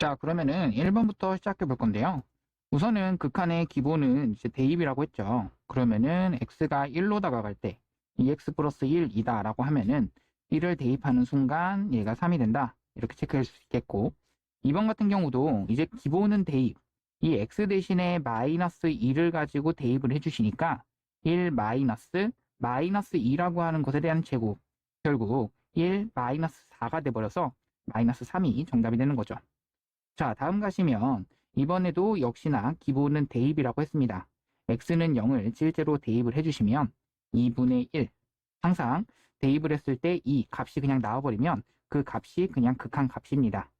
자, 그러면은 1번부터 시작해 볼 건데요. 우선은 극한의 기본은 이제 대입이라고 했죠. 그러면은 x가 1로 다가갈 때 2x 플러스 1이다 라고 하면은 1을 대입하는 순간 얘가 3이 된다. 이렇게 체크할 수 있겠고, 2번 같은 경우도 이제 기본은 대입, 이 x 대신에 마이너스 2를 가지고 대입을 해주시니까 1 마이너스 2라고 하는 것에 대한 제곱, 결국 1 마이너스 4가 돼버려서 마이너스 3이 정답이 되는 거죠. 자, 다음 가시면 이번에도 역시나 기본은 대입이라고 했습니다. x는 0을 실제로 대입을 해주시면 2분의 1. 항상 대입을 했을 때 이 값이 그냥 나와버리면 그 값이 그냥 극한 값입니다.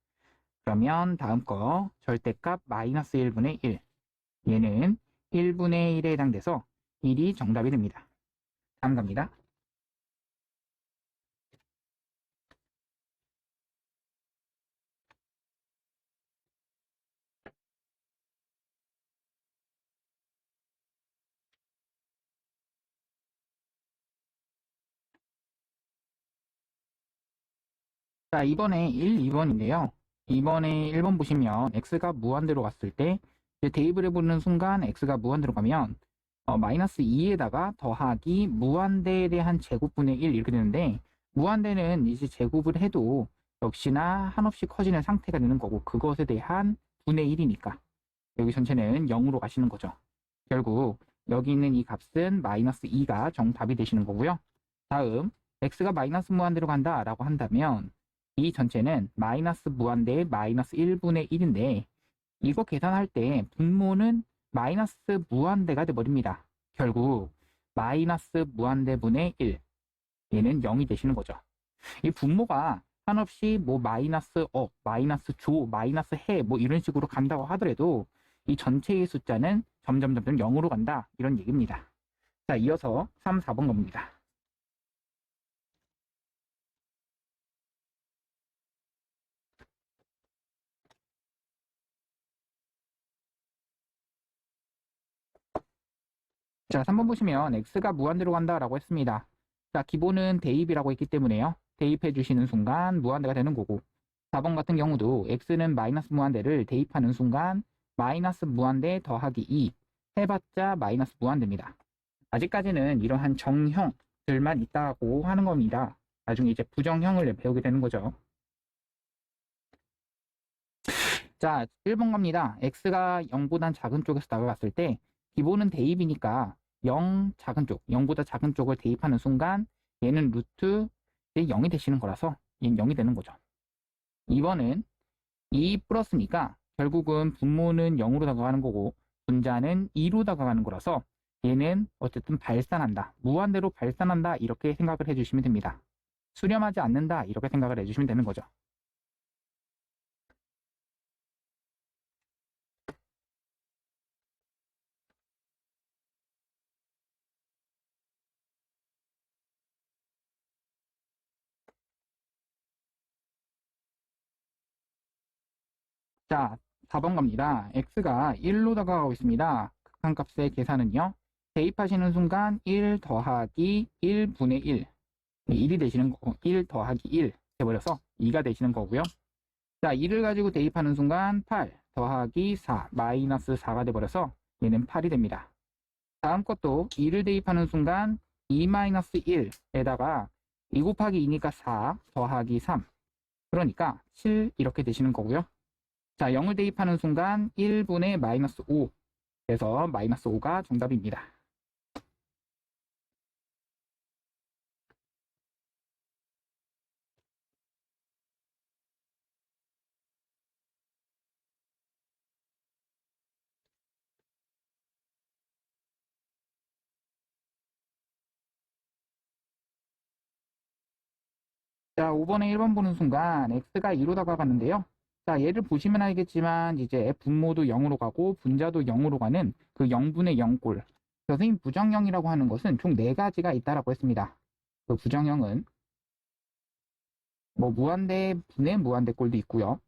그러면 다음 거 절대값 마이너스 1분의 1. 얘는 1분의 1에 해당돼서 1이 정답이 됩니다. 다음 갑니다. 자, 이번에 1, 2번인데요. 이번에 1번 보시면 x가 무한대로 갔을 때 이제 대입을 해보는 순간 x가 무한대로 가면 마이너스 2에다가 더하기 무한대에 대한 제곱분의 1 이렇게 되는데, 무한대는 이제 제곱을 해도 역시나 한없이 커지는 상태가 되는 거고 그것에 대한 분의 1이니까 여기 전체는 0으로 가시는 거죠. 결국 여기 있는 이 값은 마이너스 2가 정답이 되시는 거고요. 다음 x가 마이너스 무한대로 간다 라고 한다면 이 전체는 마이너스 무한대의 마이너스 1분의 1인데, 이거 계산할 때 분모는 마이너스 무한대가 돼버립니다. 결국 마이너스 무한대분의 1, 얘는 0이 되시는 거죠. 이 분모가 한없이 뭐 마이너스 마이너스 조, 마이너스 해 뭐 이런 식으로 간다고 하더라도 이 전체의 숫자는 점점 0으로 간다, 이런 얘기입니다. 자, 이어서 3, 4번 겁니다. 자, 3번 보시면 x가 무한대로 간다라고 했습니다. 자, 기본은 대입이라고 했기 때문에요. 대입해 주시는 순간 무한대가 되는 거고, 4번 같은 경우도 x는 마이너스 무한대를 대입하는 순간 마이너스 무한대 더하기 2 해봤자 마이너스 무한대입니다. 아직까지는 이러한 정형들만 있다고 하는 겁니다. 나중에 이제 부정형을 배우게 되는 거죠. 자, 1번 갑니다. x가 0보단 작은 쪽에서 다가갔을 때 기본은 대입이니까 0 작은 쪽, 0보다 작은 쪽을 대입하는 순간 얘는 루트 0이 되시는 거라서 얘는 0이 되는 거죠. 2번은 2 플러스니까 결국은 분모는 0으로 다가가는 거고 분자는 2로 다가가는 거라서 얘는 어쨌든 발산한다, 무한대로 발산한다, 이렇게 생각을 해주시면 됩니다. 수렴하지 않는다, 이렇게 생각을 해주시면 되는 거죠. 자, 4번 갑니다. x가 1로 다가가고 있습니다. 극한값의 계산은요, 대입하시는 순간 1 더하기 1분의 1, 1이 되시는 거고 1 더하기 1 돼버려서 2가 되시는 거고요. 자, 2를 가지고 대입하는 순간 8 더하기 4 마이너스 4가 돼버려서 얘는 8이 됩니다. 다음 것도 2를 대입하는 순간 2 마이너스 1에다가 2 곱하기 2니까 4 더하기 3, 그러니까 7 이렇게 되시는 거고요. 자, 0을 대입하는 순간 1분의 마이너스 5, 그래서 마이너스 5가 정답입니다. 자, 5번에 1번 보는 순간 x가 2로 다가가는데요. 자, 얘를 보시면 알겠지만 이제 분모도 0으로 가고 분자도 0으로 가는 그 0분의 0꼴. 선생님, 부정형이라고 하는 것은 총 4가지가 있다라고 했습니다. 그 부정형은 뭐 무한대 분의 무한대꼴도 있고요.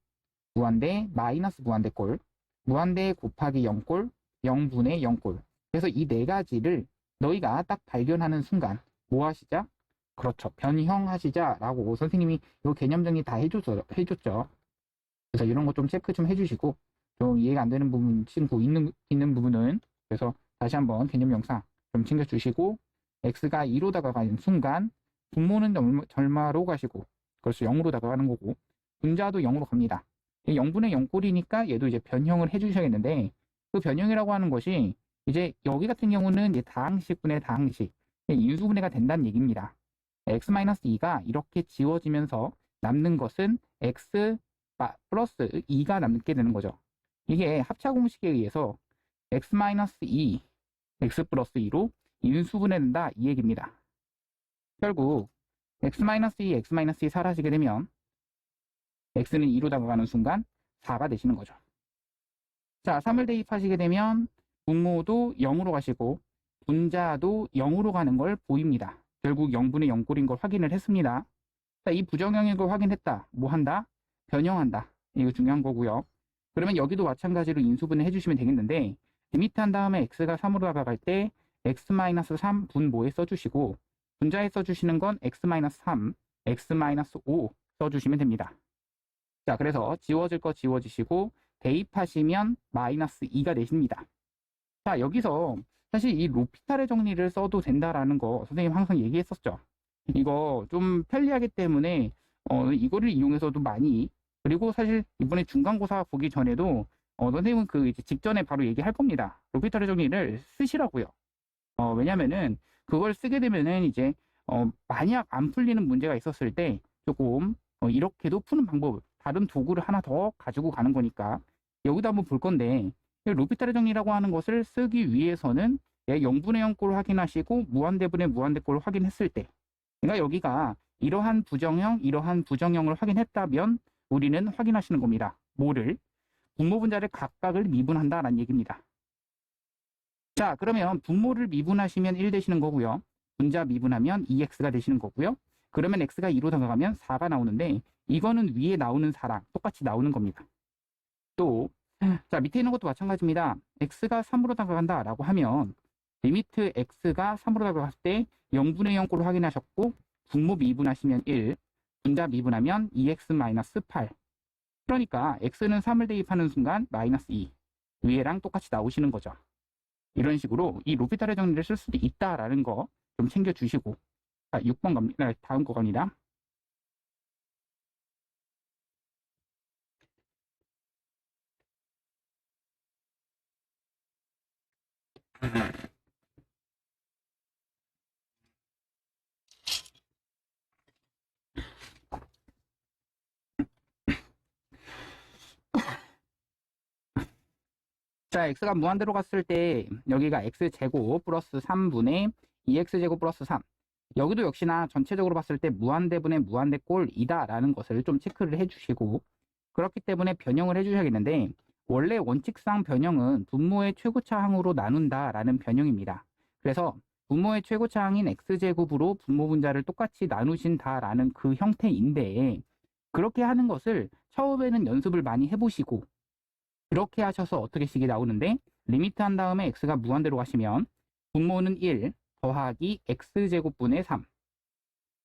무한대 마이너스 무한대꼴, 무한대 곱하기 0꼴, 0분의 0꼴. 그래서 이 4가지를 너희가 딱 발견하는 순간 뭐 하시자? 그렇죠, 변형하시자라고 선생님이 이 개념 정리 다 해줬죠. 그래서 이런 거 좀 체크 좀 해주시고, 좀 이해가 안 되는 부분, 친구 있는 부분은, 그래서 다시 한번 개념 영상 좀 챙겨주시고, x가 2로 다가가는 순간, 분모는 절마로 가시고, 그래서 0으로 다가가는 거고, 분자도 0으로 갑니다. 0분의 0꼴이니까 얘도 이제 변형을 해주셔야겠는데, 그 변형이라고 하는 것이, 이제 여기 같은 경우는 이제 다항식분의 다항식, 인수분해가 된다는 얘기입니다. x-2가 이렇게 지워지면서 남는 것은 x 플러스 2가 남게 되는 거죠. 이게 합차 공식에 의해서 x-2, x 플러스 2로 인수분해된다 이 얘기입니다. 결국 x-2, x-2 사라지게 되면 x는 2로 다가가는 순간 4가 되시는 거죠. 자, 3을 대입하시게 되면 분모도 0으로 가시고 분자도 0으로 가는 걸 보입니다. 결국 0분의 0꼴인 걸 확인을 했습니다. 자, 이 부정형인 걸 확인했다. 뭐 한다? 변형한다. 이거 중요한 거고요. 그러면 여기도 마찬가지로 인수분해 해주시면 되겠는데 리미트 한 다음에 x가 3으로 다가갈 때 x-3 분모에 써주시고 분자에 써주시는 건 x-3, x-5 써주시면 됩니다. 자, 그래서 지워질 거 지워지시고 대입하시면 마이너스 2가 되십니다. 자, 여기서 사실 이 로피탈의 정리를 써도 된다라는 거 선생님 항상 얘기했었죠. 이거 좀 편리하기 때문에 이거를 이용해서도 많이, 그리고 사실 이번에 중간고사 보기 전에도 선생님은 그 이제 직전에 바로 얘기할 겁니다. 로피탈의 정리를 쓰시라고요. 왜냐면은 그걸 쓰게 되면은 이제 만약 안 풀리는 문제가 있었을 때 조금 이렇게도 푸는 방법, 다른 도구를 하나 더 가지고 가는 거니까 여기도 한번 볼 건데, 로피탈의 정리라고 하는 것을 쓰기 위해서는 0분의 0꼴을 확인하시고 무한대분의 무한대꼴을 확인했을 때, 그러니까 여기가 이러한 부정형을 확인했다면 우리는 확인하시는 겁니다. 뭐를? 분모 분자를 각각을 미분한다라는 얘기입니다. 자, 그러면 분모를 미분하시면 1 되시는 거고요. 분자 미분하면 2x가 되시는 거고요. 그러면 x가 2로 다가가면 4가 나오는데 이거는 위에 나오는 4랑 똑같이 나오는 겁니다. 또 자, 밑에 있는 것도 마찬가지입니다. x가 3으로 다가간다 라고 하면 리미트 x가 3으로 다가갔을 때 0분의 0꼴을 확인하셨고 분모 미분하시면 1, 분자 미분하면 2x-8. 그러니까 x는 3을 대입하는 순간 마이너스 2, 위에랑 똑같이 나오시는 거죠. 이런 식으로 이 로피탈의 정리를 쓸 수도 있다라는 거 좀 챙겨주시고, 자, 6번 갑니다. 다음 거 갑니다. 자, x가 무한대로 갔을 때 여기가 x제곱 플러스 3분의 2x제곱 플러스 3. 여기도 역시나 전체적으로 봤을 때 무한대분의 무한대꼴이다 라는 것을 좀 체크를 해주시고, 그렇기 때문에 변형을 해주셔야겠는데 원래 원칙상 변형은 분모의 최고차항으로 나눈다 라는 변형입니다. 그래서 분모의 최고차항인 x제곱으로 분모 분자를 똑같이 나누신다 라는 그 형태인데, 그렇게 하는 것을 처음에는 연습을 많이 해보시고 그렇게 하셔서 어떻게 식이 나오는데, 리미트 한 다음에 x가 무한대로 가시면 분모는 1 더하기 x제곱분의 3,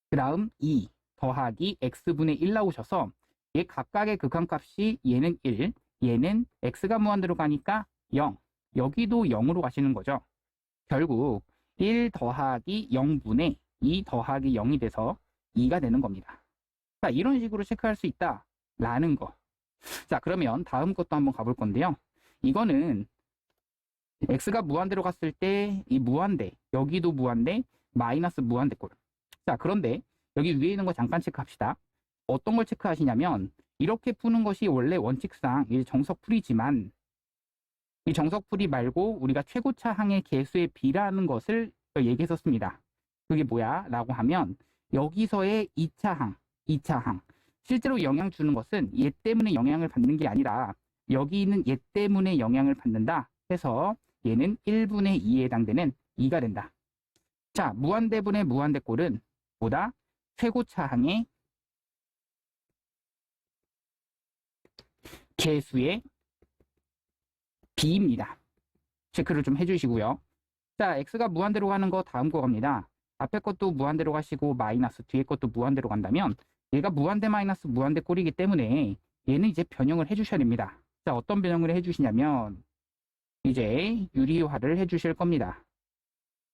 그 다음 2 더하기 x분의 1 나오셔서 얘 각각의 극한값이 얘는 1, 얘는 x가 무한대로 가니까 0, 여기도 0으로 가시는 거죠. 결국 1 더하기 0분의 2 더하기 0이 돼서 2가 되는 겁니다. 자, 이런 식으로 체크할 수 있다라는 거. 자, 그러면 다음 것도 한번 가볼 건데요. 이거는 x가 무한대로 갔을 때 이 무한대, 여기도 무한대, 마이너스 무한대꼴. 자, 그런데 여기 위에 있는 거 잠깐 체크합시다. 어떤 걸 체크하시냐면 이렇게 푸는 것이 원래 원칙상 정석풀이지만 이 정석풀이 말고 우리가 최고차항의 개수의 비라는 것을 얘기했었습니다. 그게 뭐야? 라고 하면 여기서의 2차항. 실제로 영향 주는 것은 얘 때문에 영향을 받는 게 아니라 여기 있는 얘 때문에 영향을 받는다 해서 얘는 1분의 2에 해당되는 2가 된다. 자, 무한대분의 무한대꼴은 보다 최고차항의 개수의 비입니다. 체크를 좀 해주시고요. 자, x가 무한대로 가는 거 다음 거 갑니다. 앞에 것도 무한대로 가시고 마이너스 뒤에 것도 무한대로 간다면 얘가 무한대 마이너스 무한대 꼴이기 때문에 얘는 이제 변형을 해주셔야 됩니다. 자, 어떤 변형을 해주시냐면 이제 유리화를 해주실 겁니다.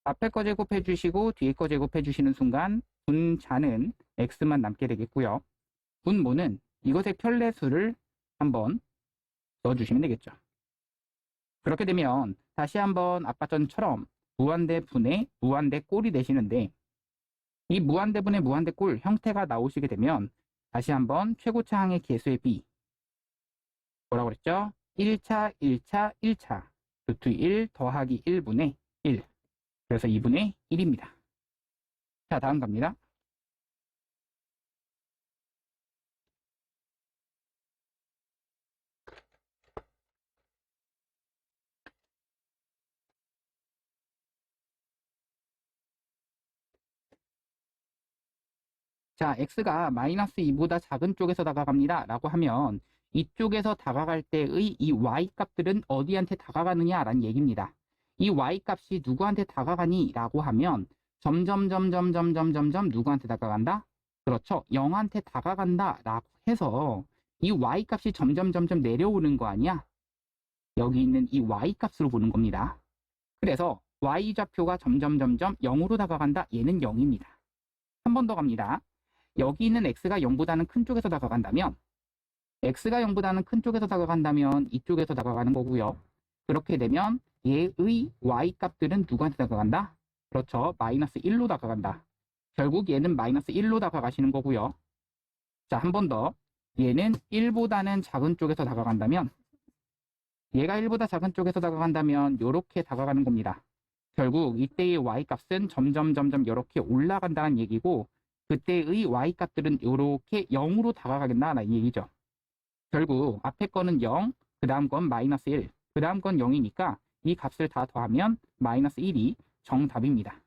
앞에 거 제곱해 주시고 뒤에 거 제곱해 주시는 순간 분자는 x만 남게 되겠고요. 분모는 이것의 편례수를 한번 넣어주시면 되겠죠. 그렇게 되면 다시 한번 아까 전처럼 무한대 분의 무한대 꼴이 되시는데 이 무한대 분의 무한대 꼴 형태가 나오시게 되면 다시 한번 최고차항의 개수의 b 뭐라고 그랬죠? 1차, 1차, 1차 루트 1 더하기 1분의 1 그래서 2분의 1입니다. 자, 다음 갑니다. 자, x가 마이너스 2보다 작은 쪽에서 다가갑니다. 라고 하면 이쪽에서 다가갈 때의 이 y 값들은 어디한테 다가가느냐 라는 얘기입니다. 이 y 값이 누구한테 다가가니? 라고 하면 점점 누구한테 다가간다? 그렇죠. 0한테 다가간다 라고 해서 이 y 값이 점점 내려오는 거 아니야? 여기 있는 이 y 값으로 보는 겁니다. 그래서 y 좌표가 점점 0으로 다가간다. 얘는 0입니다. 한 번 더 갑니다. 여기 있는 x가 0보다는 큰 쪽에서 다가간다면 x가 0보다는 큰 쪽에서 다가간다면 이쪽에서 다가가는 거고요. 그렇게 되면 얘의 y 값들은 누구한테 다가간다? 그렇죠. 마이너스 1로 다가간다. 결국 얘는 마이너스 1로 다가가시는 거고요. 자, 한 번 더. 얘는 1보다는 작은 쪽에서 다가간다면 얘가 1보다 작은 쪽에서 다가간다면 이렇게 다가가는 겁니다. 결국 이때의 y 값은 점점 이렇게 올라간다는 얘기고 그때의 y 값들은 이렇게 0으로 다가가겠다는 얘기죠. 결국 앞에 거는 0, 그 다음 건 마이너스 1, 그 다음 건 0이니까 이 값을 다 더하면 마이너스 1이 정답입니다.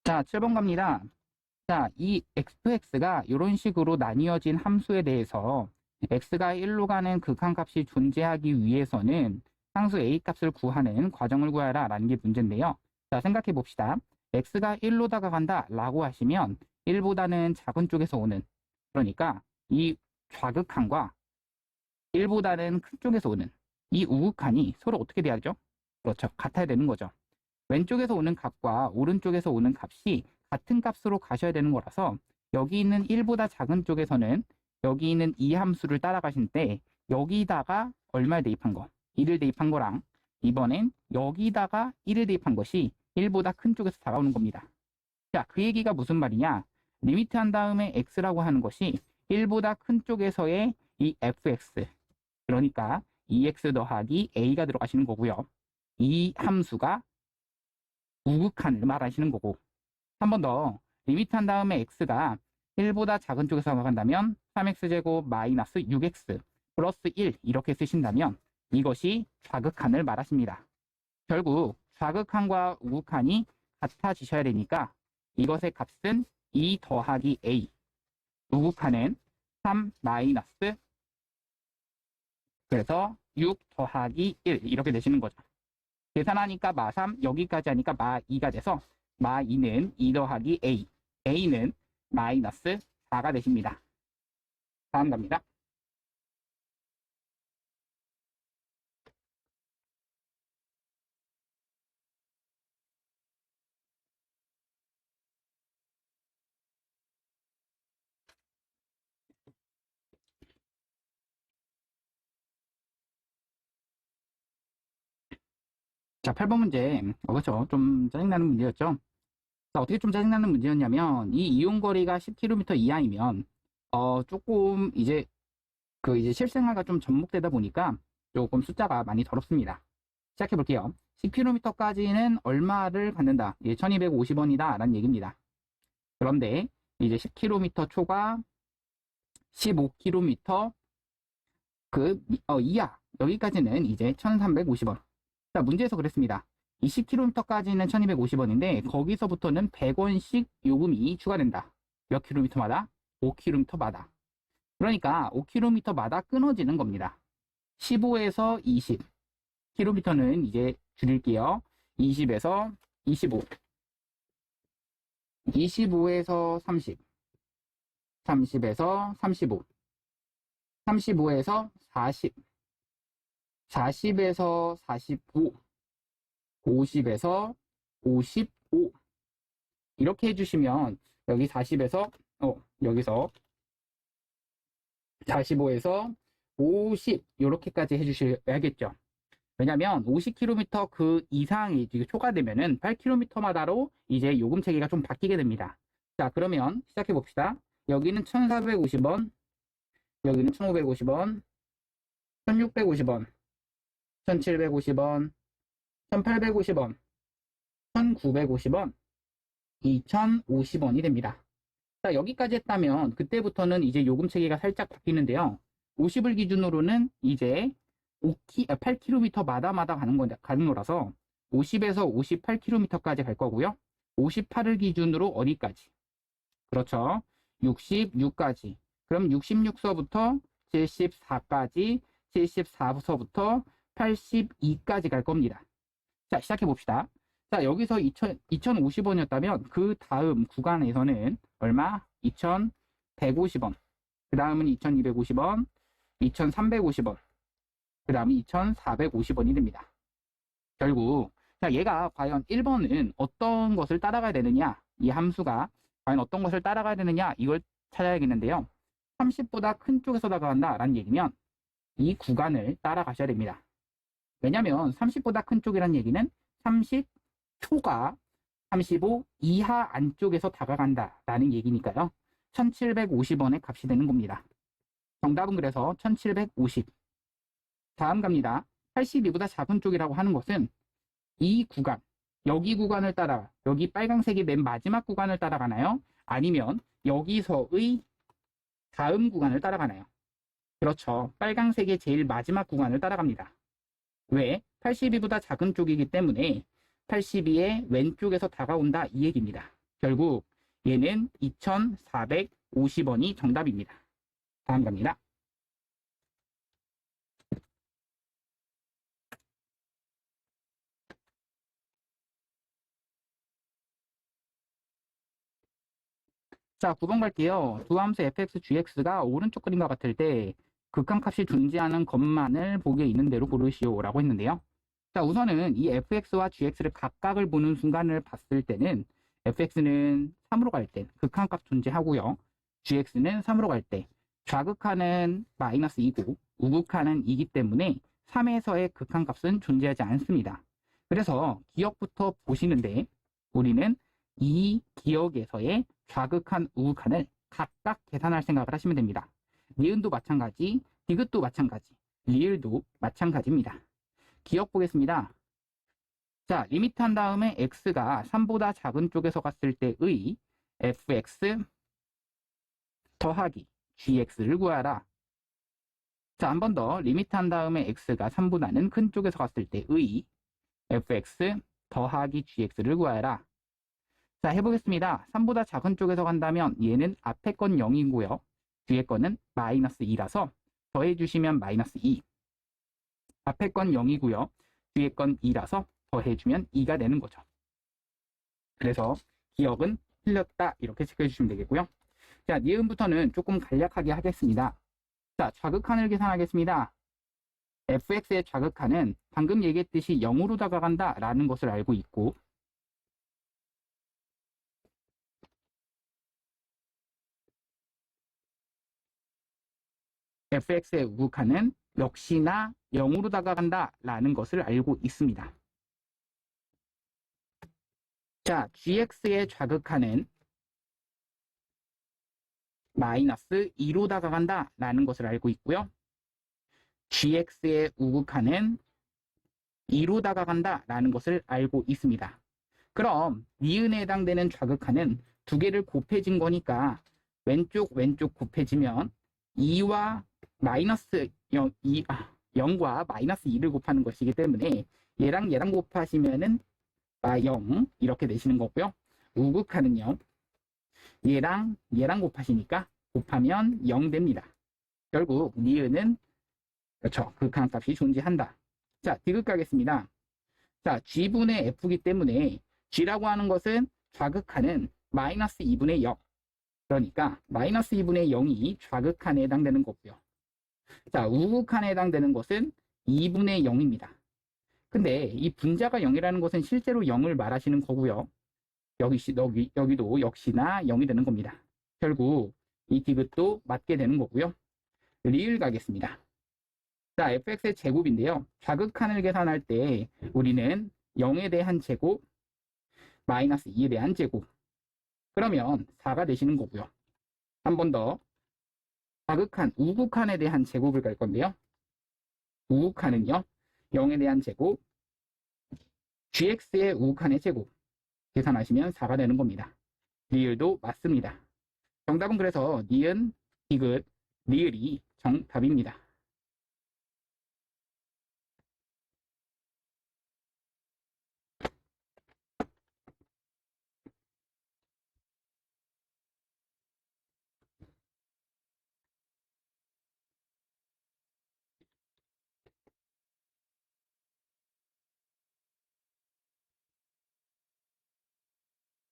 자, 7번 갑니다. 자, 이 fx가 이런 식으로 나뉘어진 함수에 대해서 x가 1로 가는 극한값이 존재하기 위해서는 상수 a 값을 구하는 과정을 구하라 라는 게 문제인데요. 자, 생각해 봅시다. x가 1로 다가간다 라고 하시면 1보다는 작은 쪽에서 오는 그러니까 이 좌극한과 1보다는 큰 쪽에서 오는 이 우극한이 서로 어떻게 돼야죠? 그렇죠. 같아야 되는 거죠. 왼쪽에서 오는 값과 오른쪽에서 오는 값이 같은 값으로 가셔야 되는 거라서 여기 있는 1보다 작은 쪽에서는 여기 있는 이 함수를 따라가실 때 여기다가 얼마를 대입한 거? 1을 대입한 거랑 이번엔 여기다가 1을 대입한 것이 1보다 큰 쪽에서 다가오는 겁니다. 자, 그 얘기가 무슨 말이냐? 리미트 한 다음에 x라고 하는 것이 1보다 큰 쪽에서의 이 fx 그러니까 2x 더하기 a가 들어가시는 거고요. 이 함수가 우극한을 말하시는 거고 한 번 더 리미트 한 다음에 x가 1보다 작은 쪽에서 다가간다면 3x제곱 마이너스 6x 플러스 1 이렇게 쓰신다면 이것이 좌극한을 말하십니다. 결국 좌극한과 우극한이 같아지셔야 되니까 이것의 값은 2 더하기 a 우극한은 3 마이너스 그래서 6 더하기 1 이렇게 되시는 거죠. 계산하니까 마3 여기까지 하니까 마2가 돼서 마2는 2 더하기 a a는 마이너스 4가 되십니다. 다음 갑니다. 자, 8번 문제. 그렇죠. 좀 짜증나는 문제였죠. 자, 어떻게 좀 짜증나는 문제였냐면, 이 이용거리가 10km 이하이면, 조금 이제 실생활과 좀 접목되다 보니까 조금 숫자가 많이 더럽습니다. 시작해 볼게요. 10km까지는 얼마를 갖는다? 예, 1250원이다. 라는 얘기입니다. 그런데 이제 10km 초과 15km 이하. 여기까지는 이제 1350원. 자, 문제에서 그랬습니다. 20km까지는 1250원인데 거기서부터는 100원씩 요금이 추가된다. 몇 킬로미터마다? 5km마다. 그러니까 5km마다 끊어지는 겁니다. 15에서 20. 킬로미터는 이제 줄일게요. 20에서 25. 25에서 30. 30에서 35. 35에서 40. 40에서 45. 50에서 55. 이렇게 해주시면 여기 40에서 여기서 45에서 50 이렇게까지 해주셔야겠죠. 왜냐면 50km 그 이상이 초과되면은 8km마다로 이제 요금 체계가 좀 바뀌게 됩니다. 자, 그러면 시작해 봅시다. 여기는 1,450원, 여기는 1,550원, 1,650원, 1,750원, 1,850원, 1,950원, 2,050원이 됩니다. 자, 여기까지 했다면 그때부터는 이제 요금 체계가 살짝 바뀌는데요. 50을 기준으로는 이제 8km마다 가는 거라서 50에서 58km까지 갈 거고요. 58을 기준으로 어디까지? 그렇죠. 66까지. 그럼 66서부터 74까지, 74서부터 82까지 갈 겁니다. 자, 시작해 봅시다. 자, 여기서 2,050원이었다면 그 다음 구간에서는 얼마? 2,150원. 그 다음은 2,250원, 2,350원. 그 다음에 2,450원이 됩니다. 결국 자, 얘가 과연 1번은 어떤 것을 따라가야 되느냐, 이 함수가 과연 어떤 것을 따라가야 되느냐, 이걸 찾아야겠는데요. 30보다 큰 쪽에서 다가간다 라는 얘기면 이 구간을 따라가셔야 됩니다. 왜냐하면 30보다 큰 쪽이라는 얘기는 30초가 35 이하 안쪽에서 다가간다 라는 얘기니까요. 1,750원의 값이 되는 겁니다. 정답은 그래서 1,750. 다음 갑니다. 82보다 작은 쪽이라고 하는 것은 이 구간, 여기 구간을 따라, 여기 빨간색이 맨 마지막 구간을 따라가나요? 아니면 여기서의 다음 구간을 따라가나요? 그렇죠. 빨간색의 제일 마지막 구간을 따라갑니다. 왜? 82보다 작은 쪽이기 때문에 82의 왼쪽에서 다가온다 이 얘기입니다. 결국 얘는 2,450원이 정답입니다. 다음 갑니다. 자, 9번 갈게요. 두 함수 fx, gx가 오른쪽 그림과 같을 때 극한값이 존재하는 것만을 보기에 있는 대로 고르시오 라고 했는데요. 자, 우선은 이 fx와 gx를 각각을 보는 순간을 봤을 때는 fx는 3으로 갈 때 극한값 존재하고요. gx는 3으로 갈 때 좌극한은 마이너스 2고 우극한은 2기 때문에 3에서의 극한값은 존재하지 않습니다. 그래서 기억부터 보시는데 우리는 이 기억에서의 좌극한, 우극한을 각각 계산할 생각을 하시면 됩니다. 니은도 마찬가지, 디귿도 마찬가지, 리을도 마찬가지입니다. 기억 보겠습니다. 자, 리미트 한 다음에 x가 3보다 작은 쪽에서 갔을 때의 fx 더하기 gx를 구하라. 자, 한 번 더 리미트 한 다음에 x가 3보다는 큰 쪽에서 갔을 때의 fx 더하기 gx를 구하라. 자, 해보겠습니다. 3보다 작은 쪽에서 간다면 얘는 앞에 건 0이고요. 뒤에 거는 마이너스 2라서 더해주시면 마이너스 2. 앞에 건 0이고요. 뒤에 건 2라서 더해주면 2가 되는 거죠. 그래서 기억은 틀렸다 이렇게 체크해주시면 되겠고요. 자, 니은부터는 조금 간략하게 하겠습니다. 자, 좌극한을 계산하겠습니다. fx의 좌극한은 방금 얘기했듯이 0으로 다가간다 라는 것을 알고 있고 fx의 우극한은 역시나 0으로 다가간다 라는 것을 알고 있습니다. 자, gx의 좌극한은 마이너스 2로 다가간다 라는 것을 알고 있고요. gx의 우극한은 2로 다가간다 라는 것을 알고 있습니다. 그럼 니은에 해당되는 좌극한은 두 개를 곱해진 거니까 왼쪽 곱해지면 2와 마이너스 0과 마이너스 2를 곱하는 것이기 때문에 얘랑 곱하시면은 0 이렇게 되시는 거고요. 우극한은요. 얘랑 곱하시니까 곱하면 0 됩니다. 결국 니은은 그렇죠. 극한값이 존재한다. 자, 디귿 가겠습니다. 자, G분의 F기 때문에 G라고 하는 것은 좌극한은 마이너스 2분의 0. 그러니까 마이너스 2분의 0이 좌극한에 해당되는 거고요. 자, 우극한에 해당되는 것은 2분의 0입니다. 근데 이 분자가 0이라는 것은 실제로 0을 말하시는 거고요. 여기도 역시나 0이 되는 겁니다. 결국 이 디귿도 맞게 되는 거고요. 리을 가겠습니다. 자, fx의 제곱인데요. 좌극한을 계산할 때 우리는 0에 대한 제곱 마이너스 2에 대한 제곱 그러면 4가 되시는 거고요. 한 번 더 좌극한, 우극한에 대한 제곱을 갈 건데요. 우극한은요. 0에 대한 제곱 gx의 우극한의 제곱 계산하시면 4가 되는 겁니다. 리을도 맞습니다. 정답은 그래서 니은, 디귿, 리을이 정답입니다.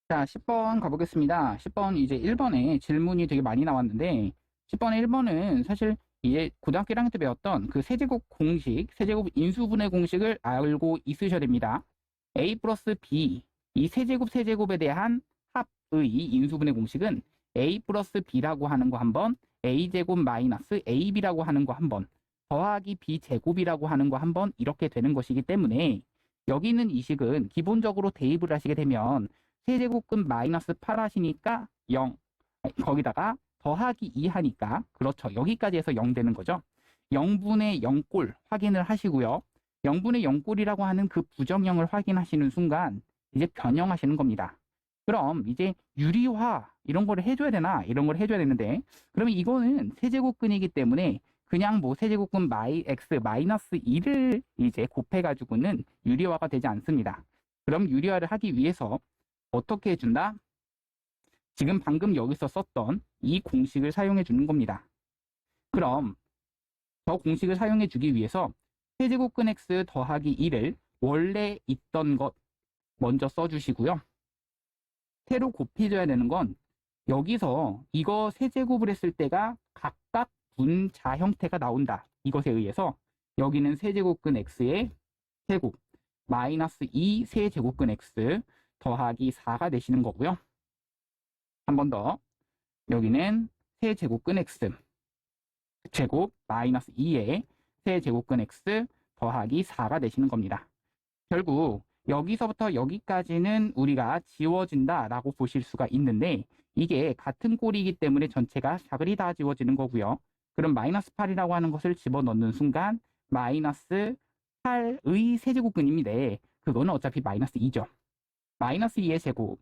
자, 10번 가보겠습니다. 10번 이제 1번에 질문이 되게 많이 나왔는데 10번에 1번은 사실 이제 고등학교 1학년 때 배웠던 그 세제곱 공식, 세제곱 인수분해 공식을 알고 있으셔야 됩니다. a 플러스 b, 이 세제곱에 대한 합의 인수분해 공식은 a 플러스 b라고 하는 거 한 번, a제곱 마이너스 ab라고 하는 거 한 번, 더하기 b제곱이라고 하는 거 한 번 이렇게 되는 것이기 때문에 여기 있는 이 식은 기본적으로 대입을 하시게 되면 세제곱근 마이너스 8 하시니까 0. 거기다가 더하기 2 하니까 그렇죠. 여기까지 해서 0 되는 거죠. 0분의 0꼴 확인을 하시고요. 0분의 0꼴이라고 하는 그 부정형을 확인하시는 순간 이제 변형하시는 겁니다. 그럼 이제 유리화 이런 거를 해줘야 되나? 이런 걸 해줘야 되는데 그러면 이거는 세제곱근이기 때문에 그냥 뭐 세제곱근 x 마이너스 2를 이제 곱해가지고는 유리화가 되지 않습니다. 그럼 유리화를 하기 위해서 어떻게 해준다? 지금 방금 여기서 썼던 이 공식을 사용해 주는 겁니다. 그럼 저 공식을 사용해 주기 위해서 세제곱근 x 더하기 2를 원래 있던 것 먼저 써주시고요. 새로 곱해줘야 되는 건 여기서 이거 세제곱을 했을 때가 각각 분자 형태가 나온다. 이것에 의해서 여기는 세제곱근 x의 세곱 마이너스 2 세제곱근 x 더하기 4가 되시는 거고요. 한 번 더 여기는 세제곱근 x 제곱 마이너스 2의 세제곱근 x 더하기 4가 되시는 겁니다. 결국 여기서부터 여기까지는 우리가 지워진다라고 보실 수가 있는데 이게 같은 꼴이기 때문에 전체가 사글이 다 지워지는 거고요. 그럼 마이너스 8이라고 하는 것을 집어넣는 순간 마이너스 8의 세제곱근입니다. 그거는 어차피 마이너스 2죠. 마이너스 2의 제곱,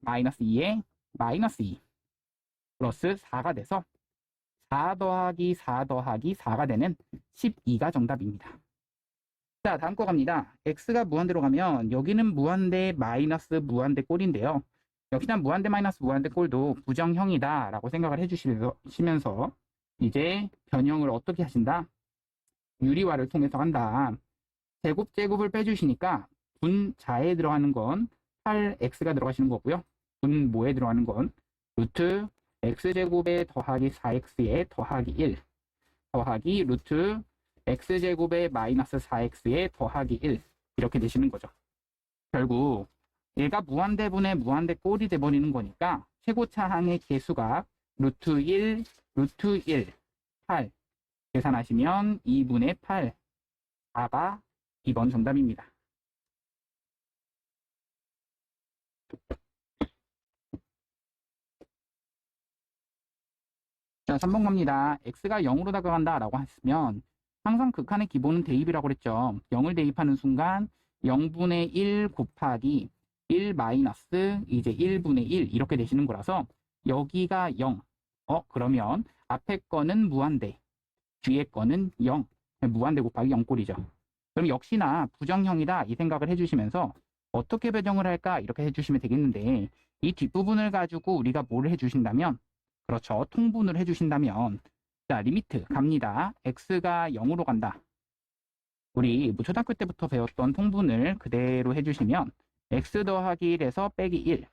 마이너스 2의 마이너스 2 플러스 4가 돼서 4 더하기 4 더하기 4가 되는 12가 정답입니다. 자, 다음 거 갑니다. x가 무한대로 가면 여기는 무한대 마이너스 무한대 꼴인데요. 역시나 무한대 마이너스 무한대 꼴도 부정형이다 라고 생각을 해주시면서 이제 변형을 어떻게 하신다? 유리화를 통해서 한다. 제곱을 빼주시니까 분자에 들어가는 건 8x가 들어가시는 거고요. 분모에 들어가는 건 루트 x제곱에 더하기 4x에 더하기 1 더하기 루트 x제곱에 마이너스 4x에 더하기 1 이렇게 되시는 거죠. 결국 얘가 무한대분의 무한대 꼴이 돼버리는 거니까 최고차항의 개수가 루트 1, 루트 1, 8 계산하시면 2분의 8, 4가 2번 정답입니다. 자, 3번 갑니다. x가 0으로 다가간다 라고 했으면 항상 극한의 기본은 대입이라고 그랬죠. 0을 대입하는 순간 0분의 1 곱하기 1 마이너스 이제 1분의 1 이렇게 되시는 거라서 여기가 0. 그러면 앞에 거는 무한대, 뒤에 거는 0. 무한대 곱하기 0꼴이죠. 그럼 역시나 부정형이다 이 생각을 해주시면서 어떻게 배정을 할까 이렇게 해주시면 되겠는데 이 뒷부분을 가지고 우리가 뭐를 해주신다면 그렇죠. 통분을 해주신다면 자, 리미트 갑니다. x가 0으로 간다. 우리 뭐 초등학교 때부터 배웠던 통분을 그대로 해주시면 x 더하기 1에서 빼기 1.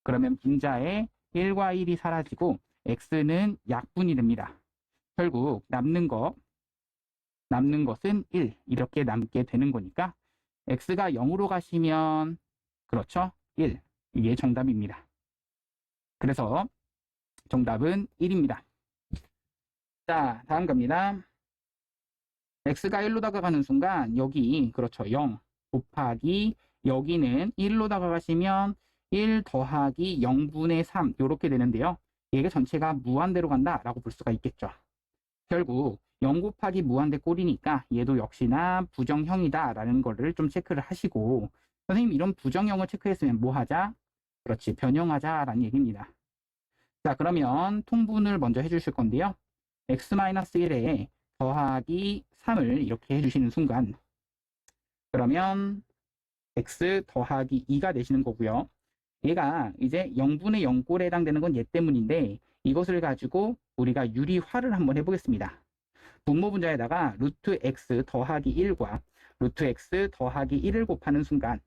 그러면 분자에 1과 1이 사라지고 x는 약분이 됩니다. 결국 남는 것은 1 이렇게 남게 되는 거니까 x가 0으로 가시면 그렇죠? 1. 이게 정답입니다. 그래서 정답은 1입니다. 자, 다음 갑니다. x가 1로 다가가는 순간 여기 그렇죠. 0 곱하기 여기는 1로 다가가시면 1 더하기 0분의 3 이렇게 되는데요. 얘가 전체가 무한대로 간다라고 볼 수가 있겠죠. 결국 0 곱하기 무한대 꼴이니까 얘도 역시나 부정형이다라는 거를 좀 체크를 하시고 선생님 이런 부정형을 체크했으면 뭐 하자? 그렇지, 변형하자라는 얘기입니다. 자, 그러면 통분을 먼저 해주실 건데요. x-1에 더하기 3을 이렇게 해주시는 순간 그러면 x 더하기 2가 되시는 거고요. 얘가 이제 0분의 0꼴에 해당되는 건 얘 때문인데 이것을 가지고 우리가 유리화를 한번 해보겠습니다. 분모 분자에다가 루트 x 더하기 1과 루트 x 더하기 1을 곱하는 순간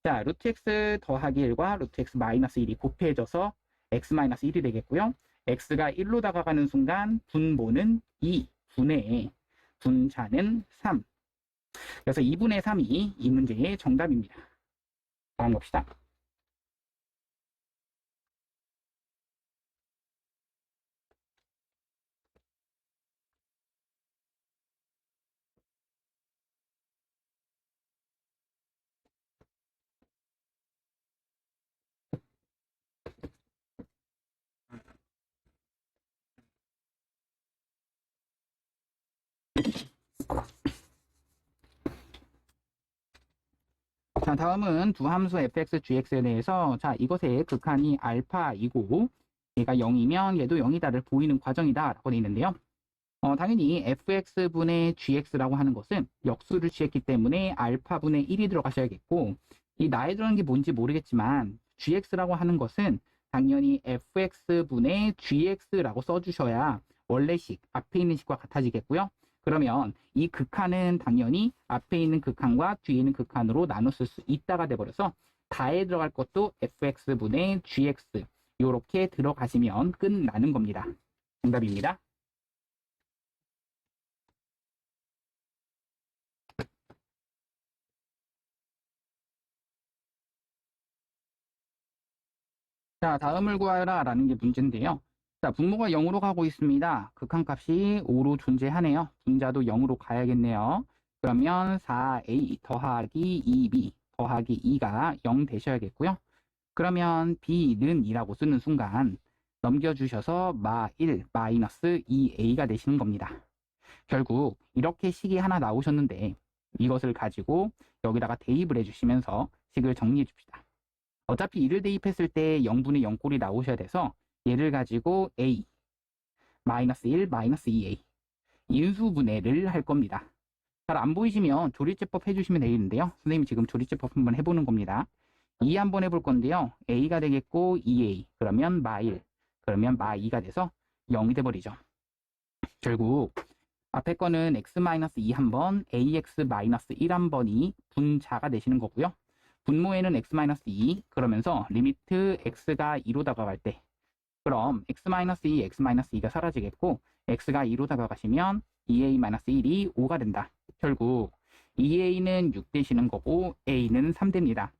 자, 루트 x 더하기 1과 루트 x 마이너스 1이 곱해져서 x 마이너스 1이 되겠고요. x가 1로 다가가는 순간 분모는 2, 분의 분자는 3. 그래서 2분의 3이 이 문제의 정답입니다. 다음 봅시다. 자, 다음은 두 함수 fx, gx에 대해서 자, 이것의 극한이 알파이고 얘가 0이면 얘도 0이다를 보이는 과정이다 라고 되어 있는데요. 당연히 fx분의 gx라고 하는 것은 역수를 취했기 때문에 알파분의 1이 들어가셔야겠고 이 나에 들어가는 게 뭔지 모르겠지만 gx라고 하는 것은 당연히 fx분의 gx라고 써주셔야 원래 식, 앞에 있는 식과 같아지겠고요. 그러면 이 극한은 당연히 앞에 있는 극한과 뒤에 있는 극한으로 나눴을 수 있다가 돼버려서 다에 들어갈 것도 fx분의 gx 이렇게 들어가시면 끝나는 겁니다. 정답입니다. 자, 다음을 구하라 라는 게 문제인데요. 자, 분모가 0으로 가고 있습니다. 극한값이 5로 존재하네요. 분자도 0으로 가야겠네요. 그러면 4a 더하기 2b 더하기 2가 0 되셔야겠고요. 그러면 b는 2라고 쓰는 순간 넘겨주셔서 마1 마이너스 2a가 되시는 겁니다. 결국 이렇게 식이 하나 나오셨는데 이것을 가지고 여기다가 대입을 해주시면서 식을 정리해 줍시다. 어차피 2를 대입했을 때 0분의 0꼴이 나오셔야 돼서 얘를 가지고 a 마이너스 1 마이너스 2a 인수분해를 할 겁니다. 잘 안 보이시면 조리제법 해주시면 되겠는데요. 선생님이 지금 조리제법 한번 해보는 겁니다. 2 한번 해볼 건데요. a가 되겠고 2a 그러면 마1 그러면 마2가 돼서 0이 돼버리죠. 결국 앞에 거는 x-2 한 번, ax-1 한 번이 분자가 되시는 거고요. 분모에는 x-2 그러면서 리미트 x가 2로 다가갈 때 그럼 x-2, x-2가 사라지겠고 x가 2로 다가가시면 2a-1이 5가 된다. 결국 2a는 6 되시는 거고 a는 3 됩니다.